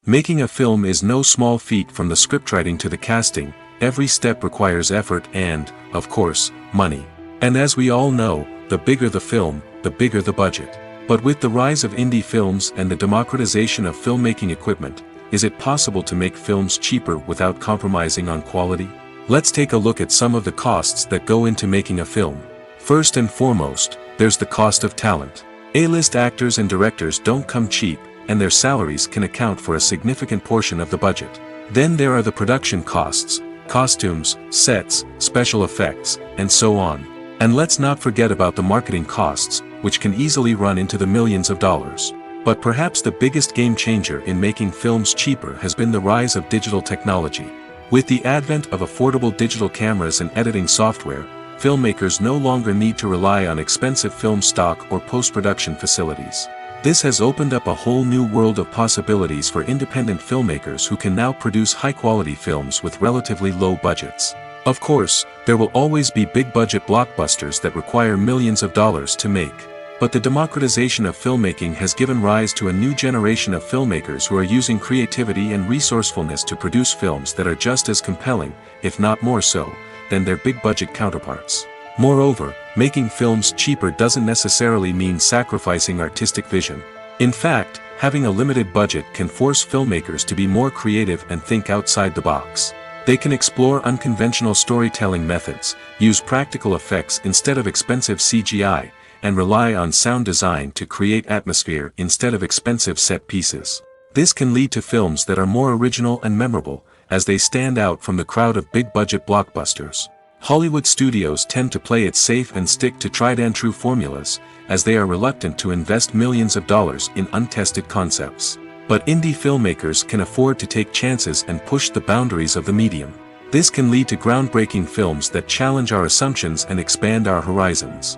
Making a film is no small feat. From the scriptwriting to the casting, every step requires effort and, of course, money. And as we all know, the bigger the film, the bigger the budget. But with the rise of indie films and the democratization of filmmaking equipment, is it possible to make films cheaper without compromising on quality? Let's take a look at some of the costs that go into making a film. First and foremost, there's the cost of talent. A-list actors and directors don't come cheap, and their salaries can account for a significant portion of the budget. Then there are the production costs, costumes, sets, special effects, and so on. And let's not forget about the marketing costs, which can easily run into the millions of dollars. But perhaps the biggest game changer in making films cheaper has been the rise of digital technology. With the advent of affordable digital cameras and editing software, filmmakers no longer need to rely on expensive film stock or post-production facilities. This has opened up a whole new world of possibilities for independent filmmakers who can now produce high-quality films with relatively low budgets. Of course, there will always be big-budget blockbusters that require millions of dollars to make. But the democratization of filmmaking has given rise to a new generation of filmmakers who are using creativity and resourcefulness to produce films that are just as compelling, if not more so, than their big-budget counterparts. Moreover, making films cheaper doesn't necessarily mean sacrificing artistic vision. In fact, having a limited budget can force filmmakers to be more creative and think outside the box. They can explore unconventional storytelling methods, use practical effects instead of expensive CGI, and rely on sound design to create atmosphere instead of expensive set pieces. This can lead to films that are more original and memorable, as they stand out from the crowd of big-budget blockbusters. Hollywood studios tend to play it safe and stick to tried-and-true formulas, as they are reluctant to invest millions of dollars in untested concepts. But indie filmmakers can afford to take chances and push the boundaries of the medium. This can lead to groundbreaking films that challenge our assumptions and expand our horizons.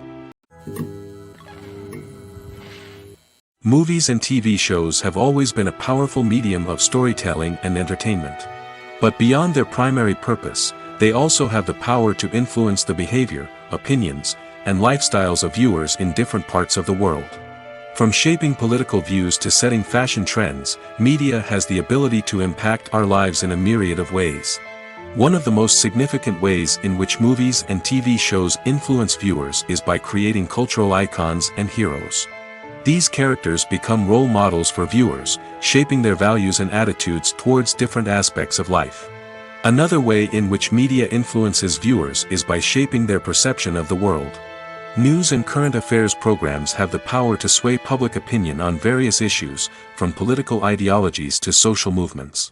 Movies and TV shows have always been a powerful medium of storytelling and entertainment. But beyond their primary purpose, they also have the power to influence the behavior, opinions, and lifestyles of viewers in different parts of the world. From shaping political views to setting fashion trends, media has the ability to impact our lives in a myriad of ways. One of the most significant ways in which movies and TV shows influence viewers is by creating cultural icons and heroes. These characters become role models for viewers, shaping their values and attitudes towards different aspects of life. Another way in which media influences viewers is by shaping their perception of the world. News and current affairs programs have the power to sway public opinion on various issues, from political ideologies to social movements.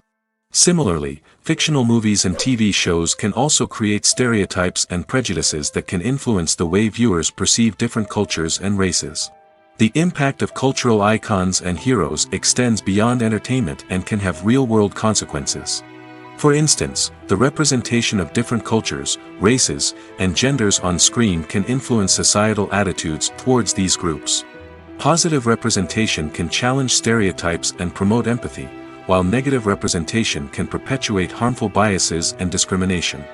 Similarly, fictional movies and TV shows can also create stereotypes and prejudices that can influence the way viewers perceive different cultures and races. The impact of cultural icons and heroes extends beyond entertainment and can have real-world consequences. For instance, the representation of different cultures, races, and genders on screen can influence societal attitudes towards these groups. Positive representation can challenge stereotypes and promote empathy, while negative representation can perpetuate harmful biases and discrimination.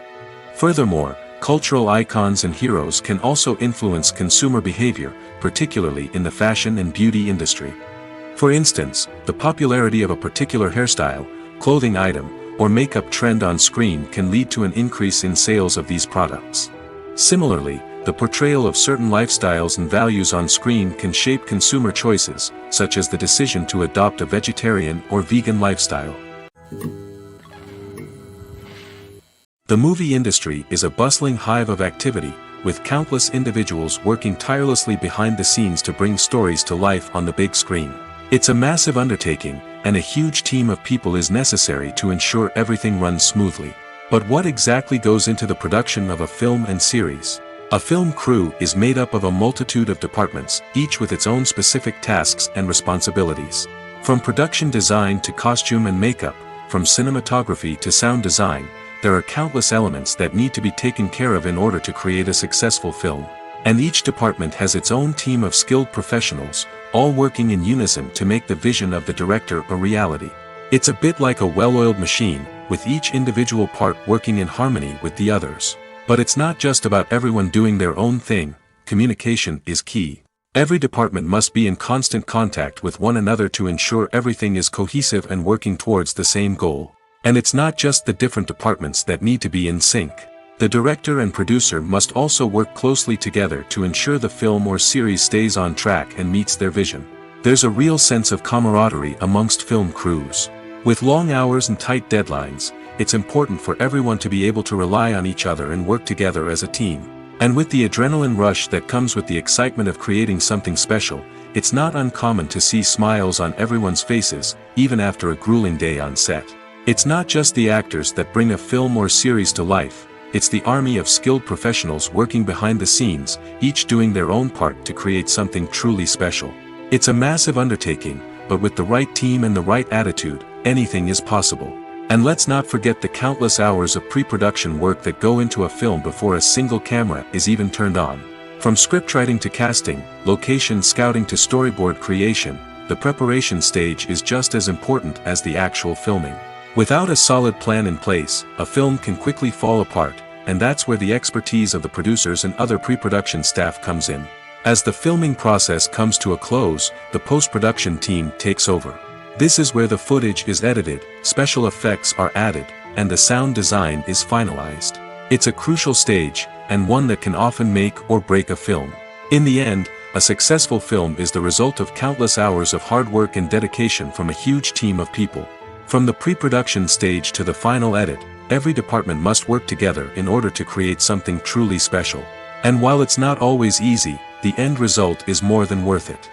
Furthermore, cultural icons and heroes can also influence consumer behavior, particularly in the fashion and beauty industry. For instance, the popularity of a particular hairstyle, clothing item, or makeup trend on screen can lead to an increase in sales of these products. Similarly, the portrayal of certain lifestyles and values on screen can shape consumer choices, such as the decision to adopt a vegetarian or vegan lifestyle. The movie industry is a bustling hive of activity, with countless individuals working tirelessly behind the scenes to bring stories to life on the big screen. It's a massive undertaking, and a huge team of people is necessary to ensure everything runs smoothly. But what exactly goes into the production of a film and series? A film crew is made up of a multitude of departments, each with its own specific tasks and responsibilities. From production design to costume and makeup, from cinematography to sound design, there are countless elements that need to be taken care of in order to create a successful film. And each department has its own team of skilled professionals, all working in unison to make the vision of the director a reality. It's a bit like a well-oiled machine, with each individual part working in harmony with the others. But it's not just about everyone doing their own thing. Communication is key. Every department must be in constant contact with one another to ensure everything is cohesive and working towards the same goal. And it's not just the different departments that need to be in sync. The director and producer must also work closely together to ensure the film or series stays on track and meets their vision. There's a real sense of camaraderie amongst film crews. With long hours and tight deadlines, it's important for everyone to be able to rely on each other and work together as a team. And with the adrenaline rush that comes with the excitement of creating something special, it's not uncommon to see smiles on everyone's faces, even after a grueling day on set. It's not just the actors that bring a film or series to life, it's the army of skilled professionals working behind the scenes, each doing their own part to create something truly special. It's a massive undertaking, but with the right team and the right attitude, anything is possible. And let's not forget the countless hours of pre-production work that go into a film before a single camera is even turned on. From scriptwriting to casting, location scouting to storyboard creation, the preparation stage is just as important as the actual filming. Without a solid plan in place, a film can quickly fall apart, and that's where the expertise of the producers and other pre-production staff comes in. As the filming process comes to a close, the post-production team takes over. This is where the footage is edited, special effects are added, and the sound design is finalized. It's a crucial stage, and one that can often make or break a film. In the end, a successful film is the result of countless hours of hard work and dedication from a huge team of people. From the pre-production stage to the final edit, every department must work together in order to create something truly special. And while it's not always easy, the end result is more than worth it.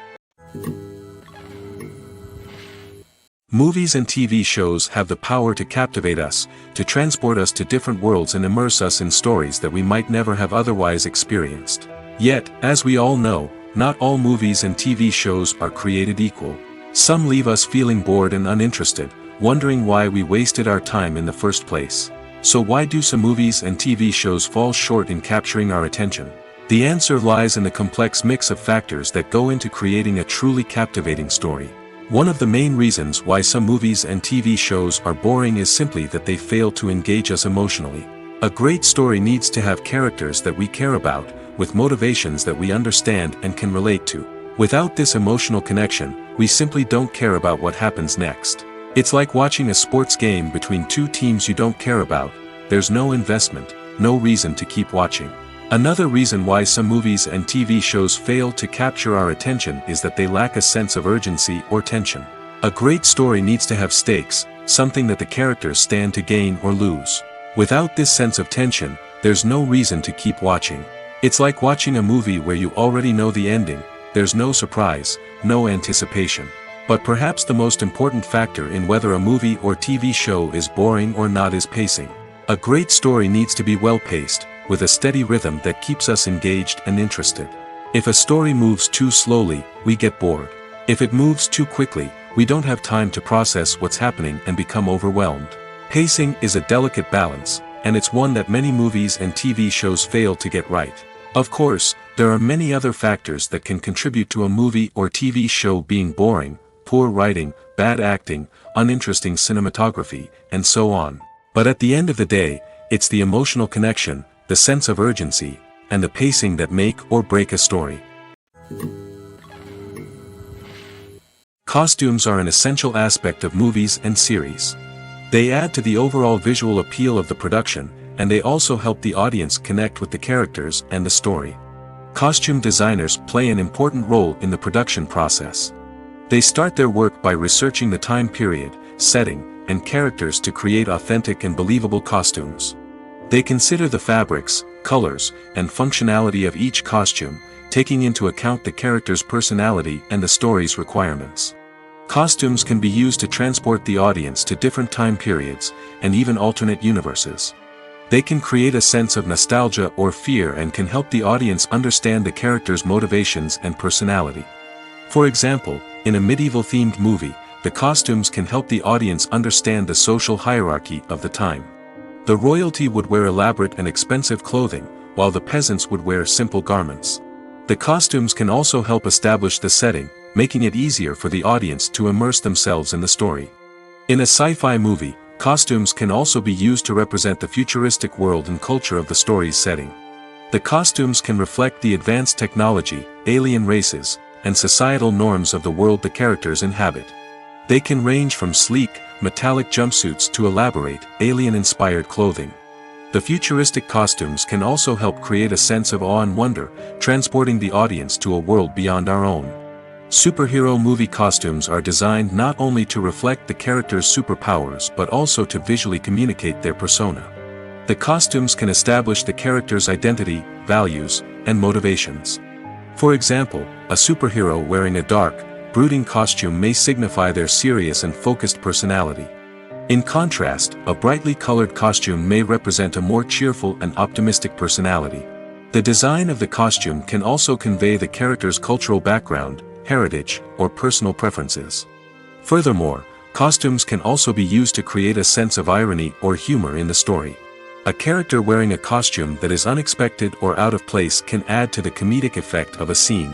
Movies and TV shows have the power to captivate us, to transport us to different worlds and immerse us in stories that we might never have otherwise experienced. Yet, as we all know, not all movies and TV shows are created equal. Some leave us feeling bored and uninterested, wondering why we wasted our time in the first place. So why do some movies and TV shows fall short in capturing our attention? The answer lies in the complex mix of factors that go into creating a truly captivating story. One of the main reasons why some movies and TV shows are boring is simply that they fail to engage us emotionally. A great story needs to have characters that we care about, with motivations that we understand and can relate to. Without this emotional connection, we simply don't care about what happens next. It's like watching a sports game between two teams you don't care about, there's no investment, no reason to keep watching. Another reason why some movies and TV shows fail to capture our attention is that they lack a sense of urgency or tension. A great story needs to have stakes, something that the characters stand to gain or lose. Without this sense of tension, there's no reason to keep watching. It's like watching a movie where you already know the ending, there's no surprise, no anticipation. But perhaps the most important factor in whether a movie or TV show is boring or not is pacing. A great story needs to be well-paced, with a steady rhythm that keeps us engaged and interested. If a story moves too slowly, we get bored. If it moves too quickly, we don't have time to process what's happening and become overwhelmed. Pacing is a delicate balance, and it's one that many movies and TV shows fail to get right. Of course, there are many other factors that can contribute to a movie or TV show being boring: poor writing, bad acting, uninteresting cinematography, and so on. But at the end of the day, it's the emotional connection, the sense of urgency, and the pacing that make or break a story. Costumes are an essential aspect of movies and series. They add to the overall visual appeal of the production, and they also help the audience connect with the characters and the story. Costume designers play an important role in the production process. They start their work by researching the time period, setting, and characters to create authentic and believable costumes. They consider the fabrics, colors, and functionality of each costume, taking into account the character's personality and the story's requirements. Costumes can be used to transport the audience to different time periods, and even alternate universes. They can create a sense of nostalgia or fear and can help the audience understand the character's motivations and personality. For example, in a medieval-themed movie, the costumes can help the audience understand the social hierarchy of the time. The royalty would wear elaborate and expensive clothing, while the peasants would wear simple garments. The costumes can also help establish the setting, making it easier for the audience to immerse themselves in the story. In a sci-fi movie, costumes can also be used to represent the futuristic world and culture of the story's setting. The costumes can reflect the advanced technology, alien races, and societal norms of the world the characters inhabit. They can range from sleek, metallic jumpsuits to elaborate, alien-inspired clothing. The futuristic costumes can also help create a sense of awe and wonder, transporting the audience to a world beyond our own. Superhero movie costumes are designed not only to reflect the character's superpowers but also to visually communicate their persona. The costumes can establish the character's identity, values, and motivations. For example, a superhero wearing a dark, brooding costume may signify their serious and focused personality. In contrast, a brightly colored costume may represent a more cheerful and optimistic personality. The design of the costume can also convey the character's cultural background, heritage, or personal preferences. Furthermore, costumes can also be used to create a sense of irony or humor in the story. A character wearing a costume that is unexpected or out of place can add to the comedic effect of a scene.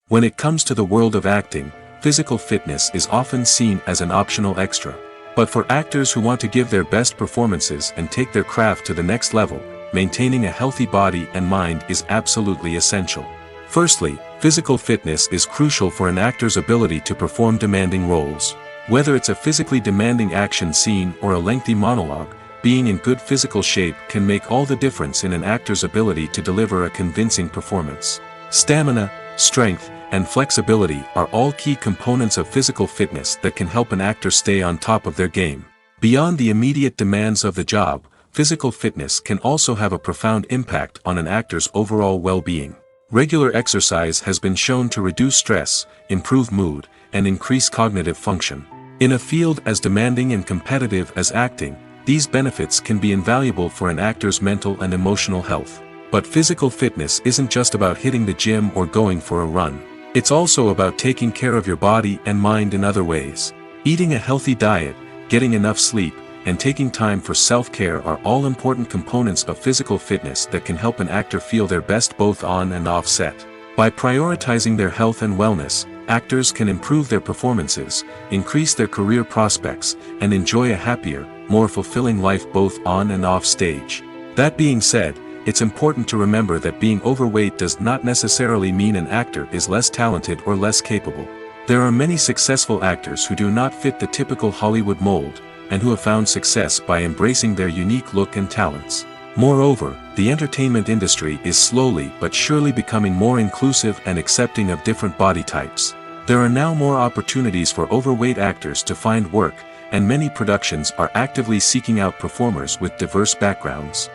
When it comes to the world of acting, physical fitness is often seen as an optional extra. But for actors who want to give their best performances and take their craft to the next level, maintaining a healthy body and mind is absolutely essential. Firstly, physical fitness is crucial for an actor's ability to perform demanding roles. Whether it's a physically demanding action scene or a lengthy monologue, being in good physical shape can make all the difference in an actor's ability to deliver a convincing performance. Stamina, strength, and flexibility are all key components of physical fitness that can help an actor stay on top of their game. Beyond the immediate demands of the job, physical fitness can also have a profound impact on an actor's overall well-being. Regular exercise has been shown to reduce stress, improve mood, and increase cognitive function. In a field as demanding and competitive as acting, these benefits can be invaluable for an actor's mental and emotional health. But physical fitness isn't just about hitting the gym or going for a run. It's also about taking care of your body and mind in other ways. Eating a healthy diet, getting enough sleep, and taking time for self-care are all important components of physical fitness that can help an actor feel their best both on and off set. By prioritizing their health and wellness, actors can improve their performances, increase their career prospects, and enjoy a happier, more fulfilling life both on and off stage. That being said, it's important to remember that being overweight does not necessarily mean an actor is less talented or less capable. There are many successful actors who do not fit the typical Hollywood mold, and who have found success by embracing their unique look and talents. Moreover, the entertainment industry is slowly but surely becoming more inclusive and accepting of different body types. There are now more opportunities for overweight actors to find work, and many productions are actively seeking out performers with diverse backgrounds.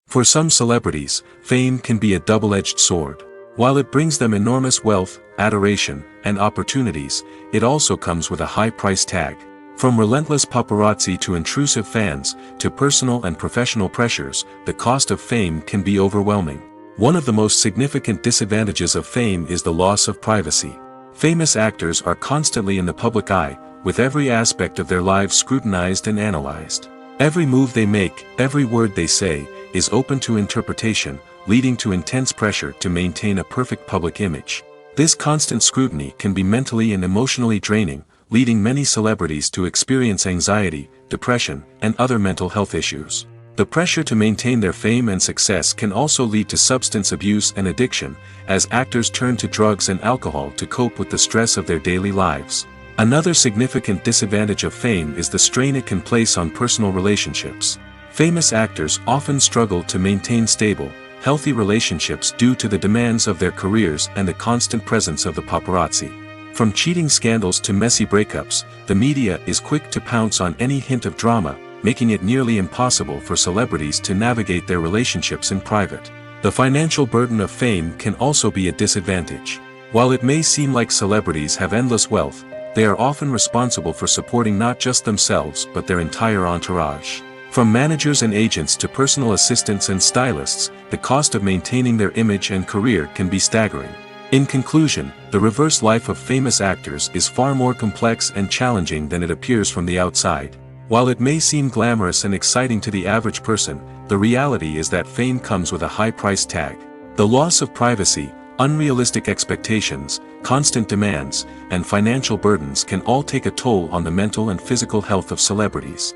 For some celebrities, fame can be a double-edged sword. While it brings them enormous wealth, adoration, and opportunities, it also comes with a high price tag. From relentless paparazzi to intrusive fans, to personal and professional pressures, the cost of fame can be overwhelming. One of the most significant disadvantages of fame is the loss of privacy. Famous actors are constantly in the public eye, with every aspect of their lives scrutinized and analyzed. Every move they make, every word they say, is open to interpretation, leading to intense pressure to maintain a perfect public image. This constant scrutiny can be mentally and emotionally draining, leading many celebrities to experience anxiety, depression, and other mental health issues. The pressure to maintain their fame and success can also lead to substance abuse and addiction, as actors turn to drugs and alcohol to cope with the stress of their daily lives. Another significant disadvantage of fame is the strain it can place on personal relationships. Famous actors often struggle to maintain stable, healthy relationships due to the demands of their careers and the constant presence of the paparazzi. From cheating scandals to messy breakups, the media is quick to pounce on any hint of drama, making it nearly impossible for celebrities to navigate their relationships in private. The financial burden of fame can also be a disadvantage. While it may seem like celebrities have endless wealth, they are often responsible for supporting not just themselves but their entire entourage. From managers and agents to personal assistants and stylists, the cost of maintaining their image and career can be staggering. In conclusion, the reverse life of famous actors is far more complex and challenging than it appears from the outside. While it may seem glamorous and exciting to the average person, the reality is that fame comes with a high price tag. The loss of privacy, unrealistic expectations, constant demands, and financial burdens can all take a toll on the mental and physical health of celebrities.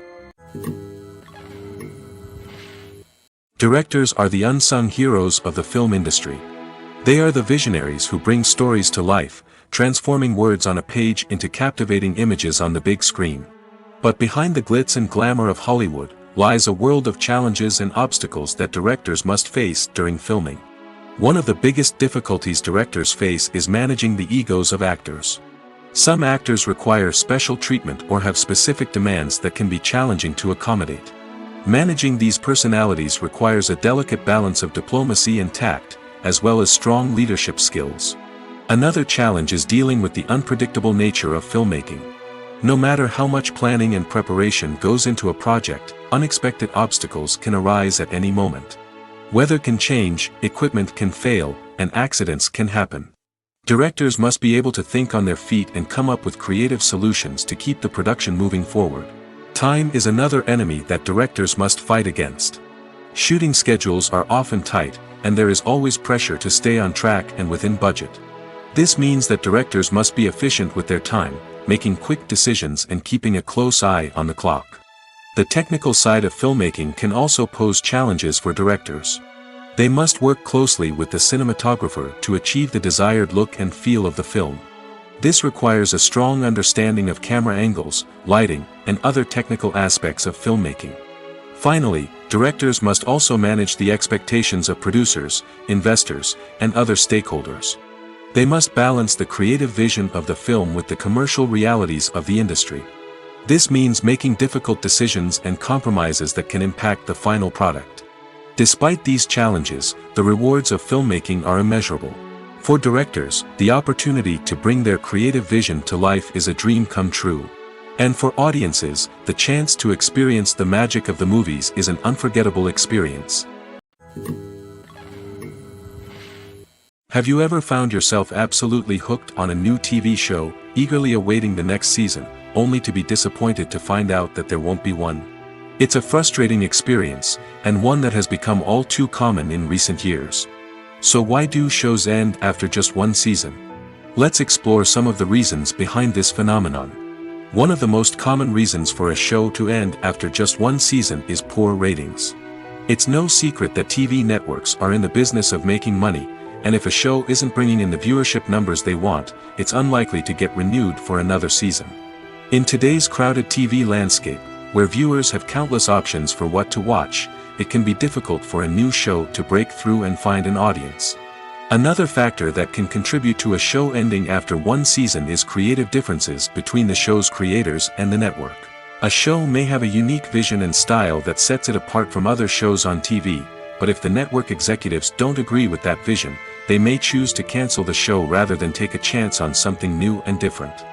Directors are the unsung heroes of the film industry. They are the visionaries who bring stories to life, transforming words on a page into captivating images on the big screen. But behind the glitz and glamour of Hollywood, lies a world of challenges and obstacles that directors must face during filming. One of the biggest difficulties directors face is managing the egos of actors. Some actors require special treatment or have specific demands that can be challenging to accommodate. Managing these personalities requires a delicate balance of diplomacy and tact, as well as strong leadership skills. Another challenge is dealing with the unpredictable nature of filmmaking. No matter how much planning and preparation goes into a project, unexpected obstacles can arise at any moment. Weather can change, equipment can fail, and accidents can happen. Directors must be able to think on their feet and come up with creative solutions to keep the production moving forward. Time is another enemy that directors must fight against. Shooting schedules are often tight, and there is always pressure to stay on track and within budget. This means that directors must be efficient with their time, making quick decisions and keeping a close eye on the clock. The technical side of filmmaking can also pose challenges for directors. They must work closely with the cinematographer to achieve the desired look and feel of the film. This requires a strong understanding of camera angles, lighting, and other technical aspects of filmmaking. Finally, directors must also manage the expectations of producers, investors, and other stakeholders. They must balance the creative vision of the film with the commercial realities of the industry. This means making difficult decisions and compromises that can impact the final product. Despite these challenges, the rewards of filmmaking are immeasurable. For directors, the opportunity to bring their creative vision to life is a dream come true. And for audiences, the chance to experience the magic of the movies is an unforgettable experience. Have you ever found yourself absolutely hooked on a new TV show, eagerly awaiting the next season, only to be disappointed to find out that there won't be one? It's a frustrating experience, and one that has become all too common in recent years. So why do shows end after just one season? Let's explore some of the reasons behind this phenomenon. One of the most common reasons for a show to end after just one season is poor ratings. It's no secret that TV networks are in the business of making money, and if a show isn't bringing in the viewership numbers they want, it's unlikely to get renewed for another season. In today's crowded TV landscape, where viewers have countless options for what to watch, it can be difficult for a new show to break through and find an audience. Another factor that can contribute to a show ending after one season is creative differences between the show's creators and the network. A show may have a unique vision and style that sets it apart from other shows on TV, but if the network executives don't agree with that vision, they may choose to cancel the show rather than take a chance on something new and different.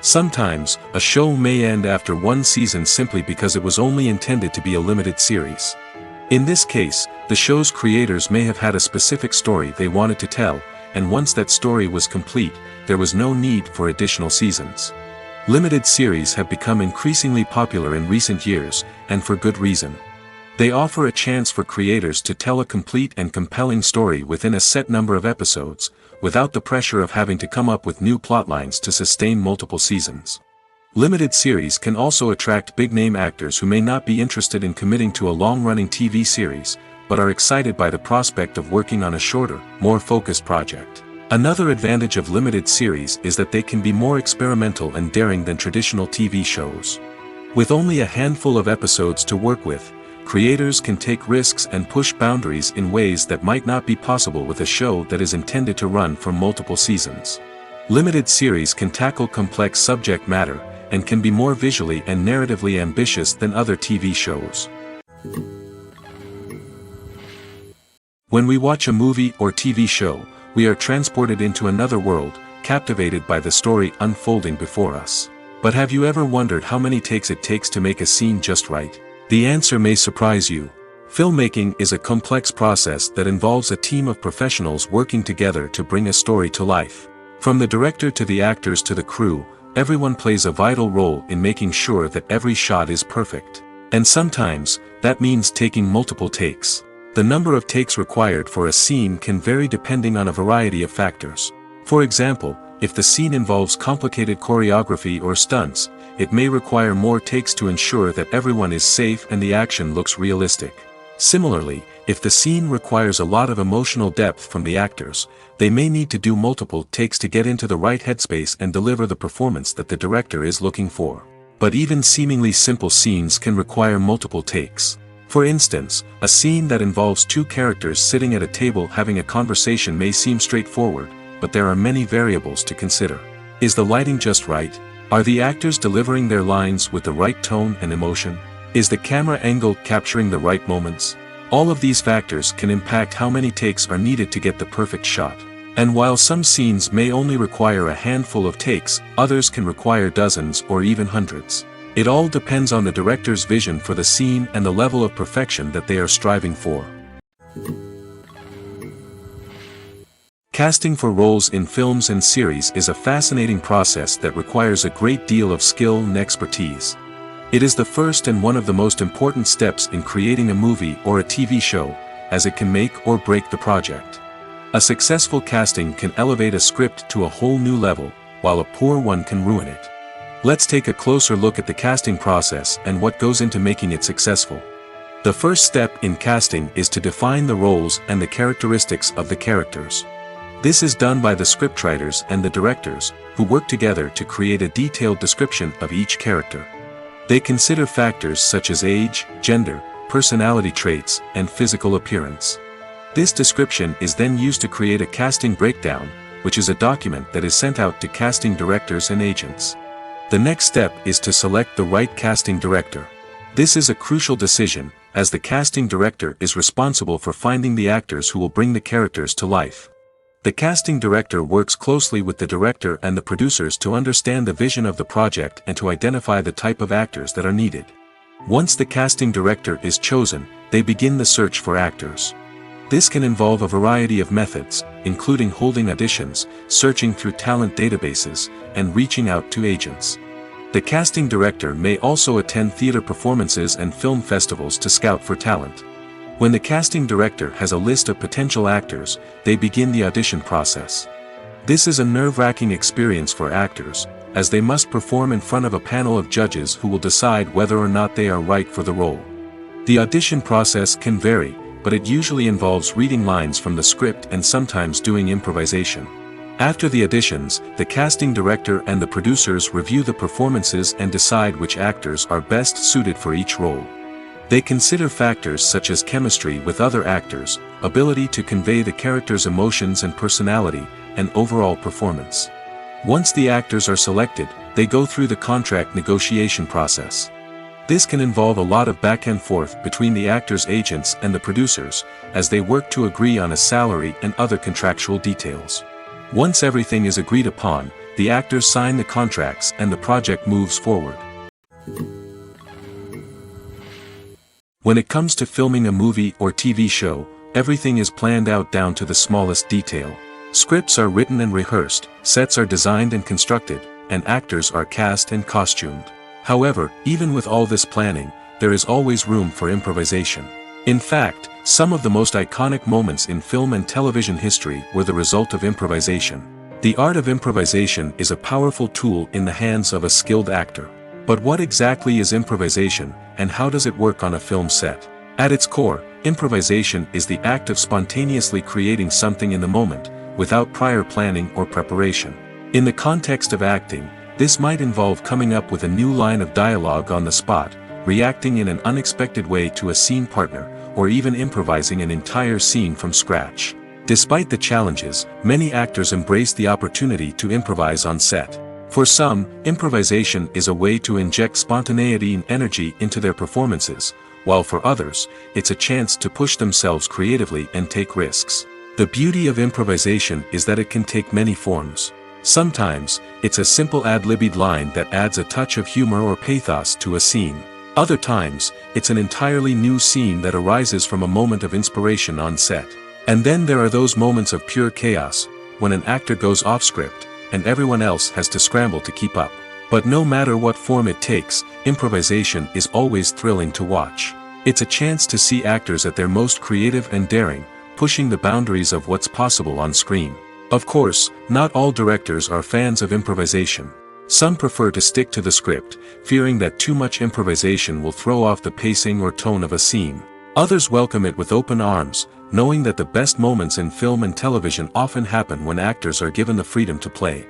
Sometimes, a show may end after one season simply because it was only intended to be a limited series. In this case, the show's creators may have had a specific story they wanted to tell, and once that story was complete, there was no need for additional seasons. Limited series have become increasingly popular in recent years, and for good reason. They offer a chance for creators to tell a complete and compelling story within a set number of episodes, without the pressure of having to come up with new plotlines to sustain multiple seasons. Limited series can also attract big-name actors who may not be interested in committing to a long-running TV series, but are excited by the prospect of working on a shorter, more focused project. Another advantage of limited series is that they can be more experimental and daring than traditional TV shows. With only a handful of episodes to work with, creators can take risks and push boundaries in ways that might not be possible with a show that is intended to run for multiple seasons. Limited series can tackle complex subject matter, and can be more visually and narratively ambitious than other TV shows. When we watch a movie or TV show, we are transported into another world, captivated by the story unfolding before us. But have you ever wondered how many takes it takes to make a scene just right? The answer may surprise you. Filmmaking is a complex process that involves a team of professionals working together to bring a story to life. From the director to the actors to the crew, everyone plays a vital role in making sure that every shot is perfect. And sometimes, that means taking multiple takes. The number of takes required for a scene can vary depending on a variety of factors. For example, if the scene involves complicated choreography or stunts, it may require more takes to ensure that everyone is safe and the action looks realistic. Similarly, if the scene requires a lot of emotional depth from the actors, they may need to do multiple takes to get into the right headspace and deliver the performance that the director is looking for. But even seemingly simple scenes can require multiple takes. For instance, a scene that involves two characters sitting at a table having a conversation may seem straightforward, but there are many variables to consider. Is the lighting just right? Are the actors delivering their lines with the right tone and emotion? Is the camera angle capturing the right moments? All of these factors can impact how many takes are needed to get the perfect shot. And while some scenes may only require a handful of takes, others can require dozens or even hundreds. It all depends on the director's vision for the scene and the level of perfection that they are striving for. Casting for roles in films and series is a fascinating process that requires a great deal of skill and expertise. It is the first and one of the most important steps in creating a movie or a TV show, as it can make or break the project. A successful casting can elevate a script to a whole new level, while a poor one can ruin it. Let's take a closer look at the casting process and what goes into making it successful. The first step in casting is to define the roles and the characteristics of the characters. This is done by the scriptwriters and the directors, who work together to create a detailed description of each character. They consider factors such as age, gender, personality traits, and physical appearance. This description is then used to create a casting breakdown, which is a document that is sent out to casting directors and agents. The next step is to select the right casting director. This is a crucial decision, as the casting director is responsible for finding the actors who will bring the characters to life. The casting director works closely with the director and the producers to understand the vision of the project and to identify the type of actors that are needed. Once the casting director is chosen, they begin the search for actors. This can involve a variety of methods, including holding auditions, searching through talent databases, and reaching out to agents. The casting director may also attend theater performances and film festivals to scout for talent. When the casting director has a list of potential actors, they begin the audition process. This is a nerve-wracking experience for actors, as they must perform in front of a panel of judges who will decide whether or not they are right for the role. The audition process can vary, but it usually involves reading lines from the script and sometimes doing improvisation. After the auditions, the casting director and the producers review the performances and decide which actors are best suited for each role. They consider factors such as chemistry with other actors, ability to convey the character's emotions and personality, and overall performance. Once the actors are selected, they go through the contract negotiation process. This can involve a lot of back and forth between the actors' agents and the producers, as they work to agree on a salary and other contractual details. Once everything is agreed upon, the actors sign the contracts and the project moves forward. When it comes to filming a movie or TV show, everything is planned out down to the smallest detail. Scripts are written and rehearsed, sets are designed and constructed, and actors are cast and costumed. However, even with all this planning, there is always room for improvisation. In fact, some of the most iconic moments in film and television history were the result of improvisation. The art of improvisation is a powerful tool in the hands of a skilled actor. But what exactly is improvisation, and how does it work on a film set? At its core, improvisation is the act of spontaneously creating something in the moment, without prior planning or preparation. In the context of acting, this might involve coming up with a new line of dialogue on the spot, reacting in an unexpected way to a scene partner, or even improvising an entire scene from scratch. Despite the challenges, many actors embrace the opportunity to improvise on set. For some, improvisation is a way to inject spontaneity and energy into their performances, while for others, it's a chance to push themselves creatively and take risks. The beauty of improvisation is that it can take many forms. Sometimes, it's a simple ad-libbed line that adds a touch of humor or pathos to a scene. Other times, it's an entirely new scene that arises from a moment of inspiration on set. And then there are those moments of pure chaos, when an actor goes off script, and everyone else has to scramble to keep up. But no matter what form it takes, improvisation is always thrilling to watch. It's a chance to see actors at their most creative and daring, pushing the boundaries of what's possible on screen. Of course, not all directors are fans of improvisation. Some prefer to stick to the script, fearing that too much improvisation will throw off the pacing or tone of a scene. Others welcome it with open arms, knowing that the best moments in film and television often happen when actors are given the freedom to play.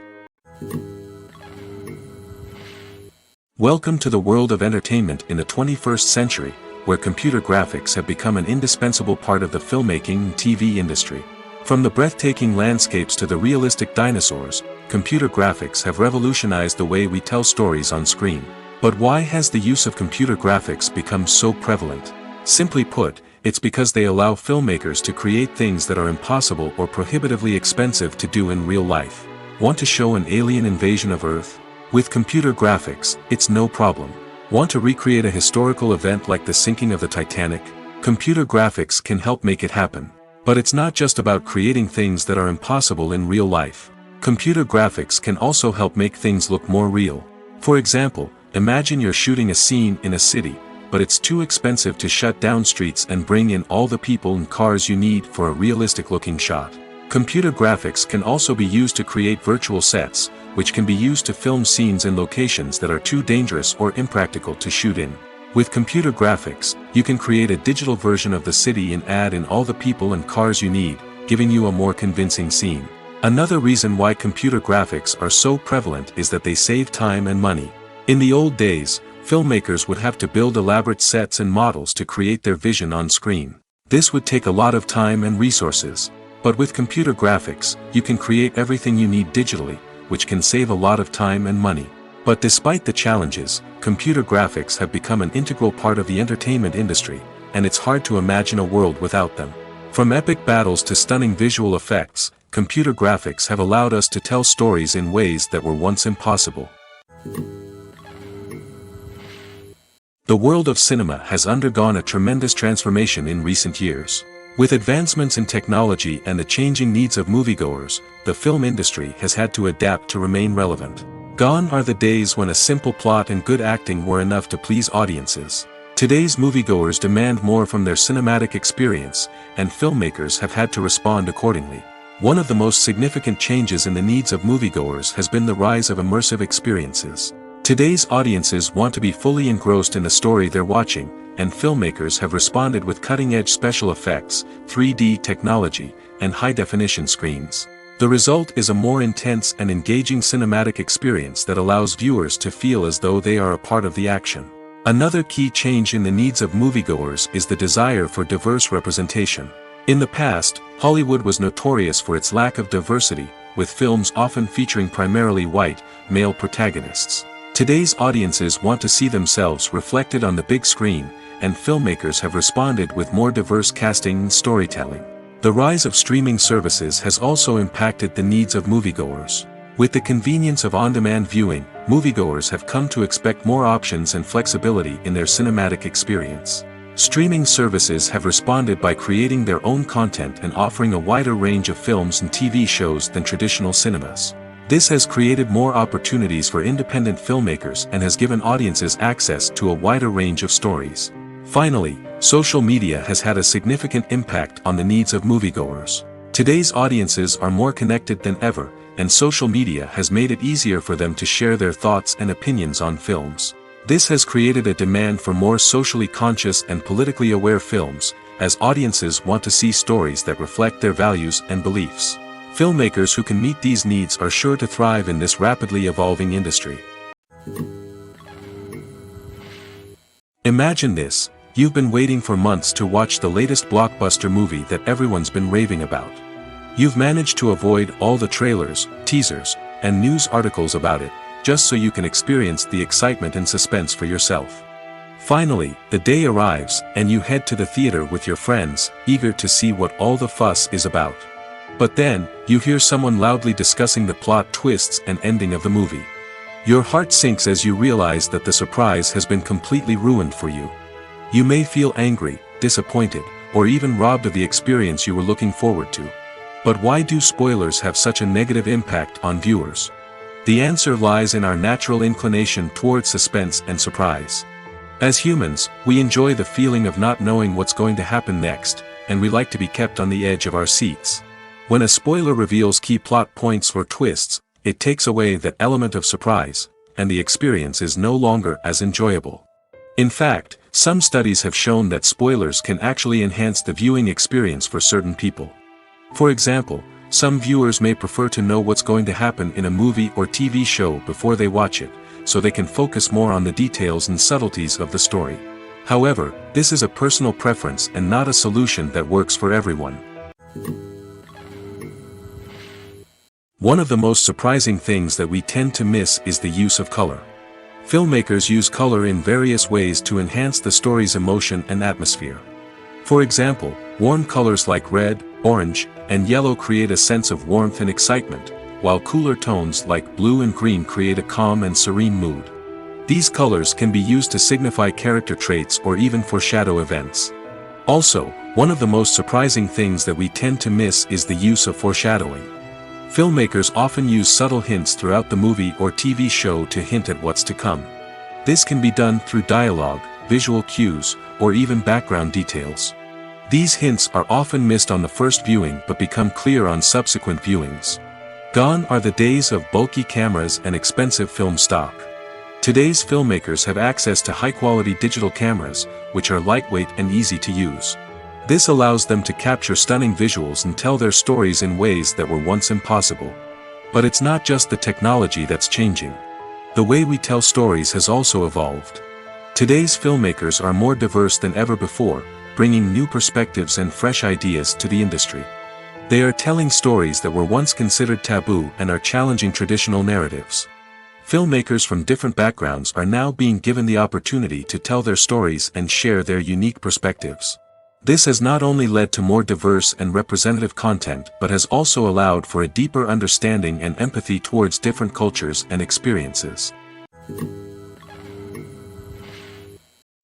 Welcome to the world of entertainment in the 21st century, where computer graphics have become an indispensable part of the filmmaking and TV industry. From the breathtaking landscapes to the realistic dinosaurs, computer graphics have revolutionized the way we tell stories on screen. But why has the use of computer graphics become so prevalent? Simply put, it's because they allow filmmakers to create things that are impossible or prohibitively expensive to do in real life. Want to show an alien invasion of Earth? With computer graphics, it's no problem. Want to recreate a historical event like the sinking of the Titanic? Computer graphics can help make it happen. But it's not just about creating things that are impossible in real life. Computer graphics can also help make things look more real. For example, imagine you're shooting a scene in a city, but it's too expensive to shut down streets and bring in all the people and cars you need for a realistic-looking shot. Computer graphics can also be used to create virtual sets, which can be used to film scenes in locations that are too dangerous or impractical to shoot in. With computer graphics, you can create a digital version of the city and add in all the people and cars you need, giving you a more convincing scene. Another reason why computer graphics are so prevalent is that they save time and money. In the old days, filmmakers would have to build elaborate sets and models to create their vision on screen. This would take a lot of time and resources. But with computer graphics, you can create everything you need digitally, which can save a lot of time and money. But despite the challenges, computer graphics have become an integral part of the entertainment industry, and it's hard to imagine a world without them. From epic battles to stunning visual effects, computer graphics have allowed us to tell stories in ways that were once impossible. The world of cinema has undergone a tremendous transformation in recent years. With advancements in technology and the changing needs of moviegoers, the film industry has had to adapt to remain relevant. Gone are the days when a simple plot and good acting were enough to please audiences. Today's moviegoers demand more from their cinematic experience, and filmmakers have had to respond accordingly. One of the most significant changes in the needs of moviegoers has been the rise of immersive experiences. Today's audiences want to be fully engrossed in the story they're watching, and filmmakers have responded with cutting-edge special effects, 3D technology, and high-definition screens. The result is a more intense and engaging cinematic experience that allows viewers to feel as though they are a part of the action. Another key change in the needs of moviegoers is the desire for diverse representation. In the past, Hollywood was notorious for its lack of diversity, with films often featuring primarily white, male protagonists. Today's audiences want to see themselves reflected on the big screen, and filmmakers have responded with more diverse casting and storytelling. The rise of streaming services has also impacted the needs of moviegoers. With the convenience of on-demand viewing, moviegoers have come to expect more options and flexibility in their cinematic experience. Streaming services have responded by creating their own content and offering a wider range of films and TV shows than traditional cinemas. This has created more opportunities for independent filmmakers and has given audiences access to a wider range of stories. Finally, social media has had a significant impact on the needs of moviegoers. Today's audiences are more connected than ever, and social media has made it easier for them to share their thoughts and opinions on films. This has created a demand for more socially conscious and politically aware films, as audiences want to see stories that reflect their values and beliefs. Filmmakers who can meet these needs are sure to thrive in this rapidly evolving industry. Imagine this: you've been waiting for months to watch the latest blockbuster movie that everyone's been raving about. You've managed to avoid all the trailers, teasers, and news articles about it, just so you can experience the excitement and suspense for yourself. Finally, the day arrives, and you head to the theater with your friends, eager to see what all the fuss is about. But then, you hear someone loudly discussing the plot twists and ending of the movie. Your heart sinks as you realize that the surprise has been completely ruined for you. You may feel angry, disappointed, or even robbed of the experience you were looking forward to. But why do spoilers have such a negative impact on viewers? The answer lies in our natural inclination towards suspense and surprise. As humans, we enjoy the feeling of not knowing what's going to happen next, and we like to be kept on the edge of our seats. When a spoiler reveals key plot points or twists, it takes away that element of surprise, and the experience is no longer as enjoyable. In fact, some studies have shown that spoilers can actually enhance the viewing experience for certain people. For example, some viewers may prefer to know what's going to happen in a movie or TV show before they watch it, so they can focus more on the details and subtleties of the story. However, this is a personal preference and not a solution that works for everyone. One of the most surprising things that we tend to miss is the use of color. Filmmakers use color in various ways to enhance the story's emotion and atmosphere. For example, warm colors like red, orange, and yellow create a sense of warmth and excitement, while cooler tones like blue and green create a calm and serene mood. These colors can be used to signify character traits or even foreshadow events. Also, one of the most surprising things that we tend to miss is the use of foreshadowing. Filmmakers often use subtle hints throughout the movie or TV show to hint at what's to come. This can be done through dialogue, visual cues, or even background details. These hints are often missed on the first viewing but become clear on subsequent viewings. Gone are the days of bulky cameras and expensive film stock. Today's filmmakers have access to high-quality digital cameras, which are lightweight and easy to use. This allows them to capture stunning visuals and tell their stories in ways that were once impossible. But it's not just the technology that's changing. The way we tell stories has also evolved. Today's filmmakers are more diverse than ever before, bringing new perspectives and fresh ideas to the industry. They are telling stories that were once considered taboo and are challenging traditional narratives. Filmmakers from different backgrounds are now being given the opportunity to tell their stories and share their unique perspectives. This has not only led to more diverse and representative content but has also allowed for a deeper understanding and empathy towards different cultures and experiences.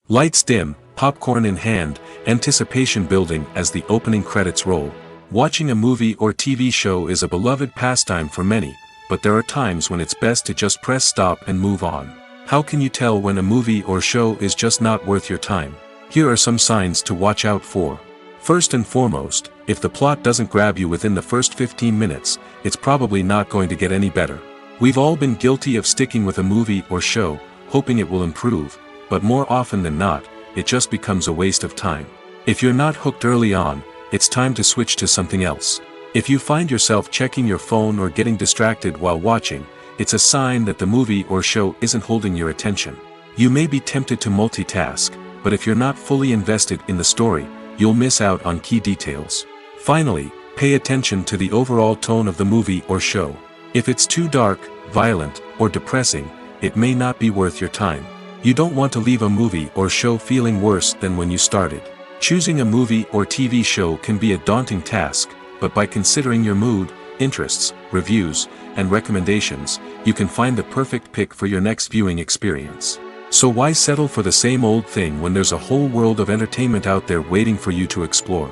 Lights dim, popcorn in hand, anticipation building as the opening credits roll. Watching a movie or TV show is a beloved pastime for many, but there are times when it's best to just press stop and move on. How can you tell when a movie or show is just not worth your time? Here are some signs to watch out for. First and foremost, if the plot doesn't grab you within the first 15 minutes, it's probably not going to get any better. We've all been guilty of sticking with a movie or show, hoping it will improve, but more often than not, it just becomes a waste of time. If you're not hooked early on, it's time to switch to something else. If you find yourself checking your phone or getting distracted while watching, it's a sign that the movie or show isn't holding your attention. You may be tempted to multitask, but if you're not fully invested in the story, you'll miss out on key details. Finally, pay attention to the overall tone of the movie or show. If it's too dark, violent, or depressing, it may not be worth your time. You don't want to leave a movie or show feeling worse than when you started. Choosing a movie or TV show can be a daunting task, but by considering your mood, interests, reviews, and recommendations, you can find the perfect pick for your next viewing experience. So why settle for the same old thing when there's a whole world of entertainment out there waiting for you to explore?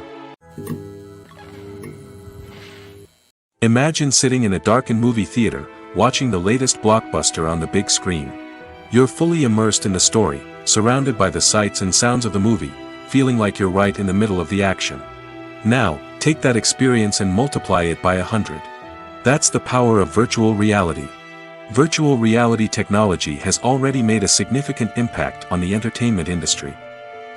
Imagine sitting in a darkened movie theater, watching the latest blockbuster on the big screen. You're fully immersed in the story, surrounded by the sights and sounds of the movie, feeling like you're right in the middle of the action. Now, take that experience and multiply it by 100. That's the power of virtual reality. Virtual reality technology has already made a significant impact on the entertainment industry.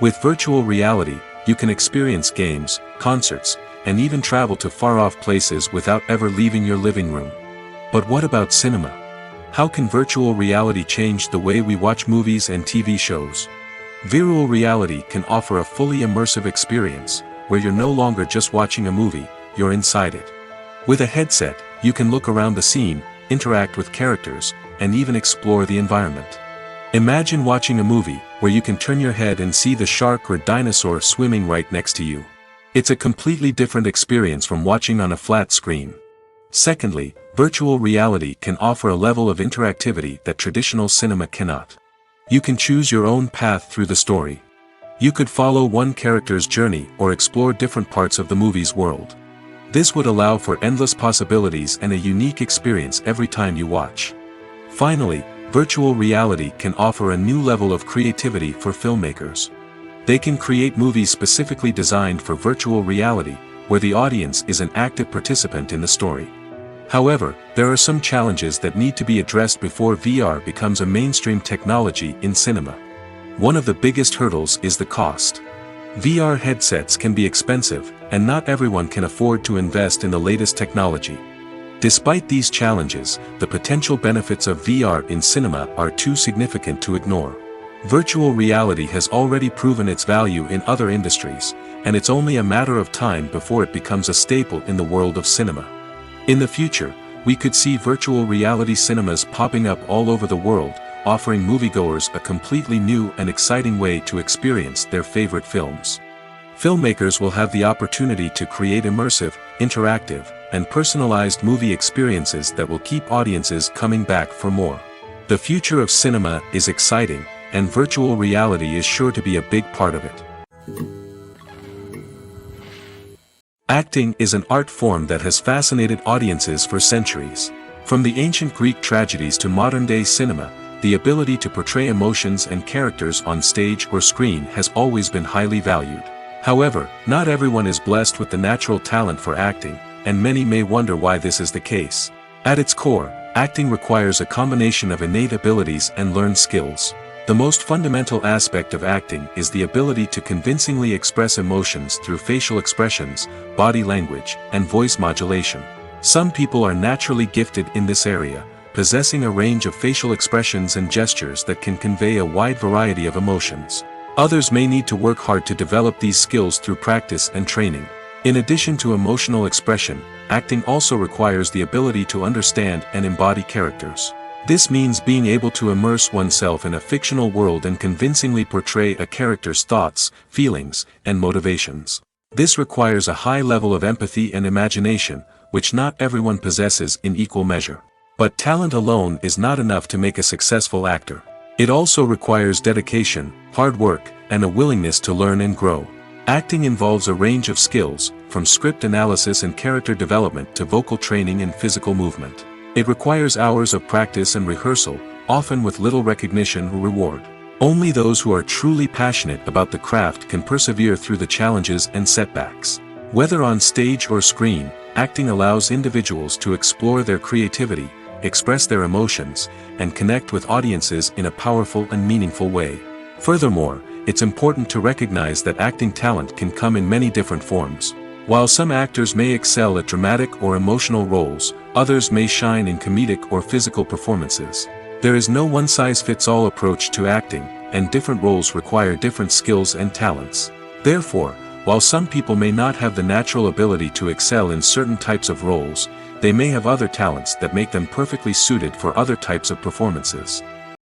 With virtual reality, you can experience games, concerts, and even travel to far-off places without ever leaving your living room. But what about cinema? How can virtual reality change the way we watch movies and TV shows? Virtual reality can offer a fully immersive experience, where you're no longer just watching a movie, you're inside it. With a headset, you can look around the scene, interact with characters, and even explore the environment. Imagine watching a movie where you can turn your head and see the shark or dinosaur swimming right next to you. It's a completely different experience from watching on a flat screen. Secondly, virtual reality can offer a level of interactivity that traditional cinema cannot. You can choose your own path through the story. You could follow one character's journey or explore different parts of the movie's world. This would allow for endless possibilities and a unique experience every time you watch. Finally, virtual reality can offer a new level of creativity for filmmakers. They can create movies specifically designed for virtual reality, where the audience is an active participant in the story. However, there are some challenges that need to be addressed before VR becomes a mainstream technology in cinema. One of the biggest hurdles is the cost. VR headsets can be expensive, and not everyone can afford to invest in the latest technology. Despite these challenges, the potential benefits of VR in cinema are too significant to ignore. Virtual reality has already proven its value in other industries, and it's only a matter of time before it becomes a staple in the world of cinema. In the future, we could see virtual reality cinemas popping up all over the world, offering moviegoers a completely new and exciting way to experience their favorite films. Filmmakers will have the opportunity to create immersive, interactive, and personalized movie experiences that will keep audiences coming back for more. The future of cinema is exciting, and virtual reality is sure to be a big part of it. Acting is an art form that has fascinated audiences for centuries. From the ancient Greek tragedies to modern-day cinema, the ability to portray emotions and characters on stage or screen has always been highly valued. However, not everyone is blessed with the natural talent for acting, and many may wonder why this is the case. At its core, acting requires a combination of innate abilities and learned skills. The most fundamental aspect of acting is the ability to convincingly express emotions through facial expressions, body language, and voice modulation. Some people are naturally gifted in this area, possessing a range of facial expressions and gestures that can convey a wide variety of emotions. Others may need to work hard to develop these skills through practice and training. In addition to emotional expression, acting also requires the ability to understand and embody characters. This means being able to immerse oneself in a fictional world and convincingly portray a character's thoughts, feelings, and motivations. This requires a high level of empathy and imagination, which not everyone possesses in equal measure. But talent alone is not enough to make a successful actor. It also requires dedication, hard work, and a willingness to learn and grow. Acting involves a range of skills, from script analysis and character development to vocal training and physical movement. It requires hours of practice and rehearsal, often with little recognition or reward. Only those who are truly passionate about the craft can persevere through the challenges and setbacks. Whether on stage or screen, acting allows individuals to explore their creativity, express their emotions, and connect with audiences in a powerful and meaningful way. Furthermore, it's important to recognize that acting talent can come in many different forms. While some actors may excel at dramatic or emotional roles, others may shine in comedic or physical performances. There is no one-size-fits-all approach to acting, and different roles require different skills and talents. Therefore, while some people may not have the natural ability to excel in certain types of roles, they may have other talents that make them perfectly suited for other types of performances.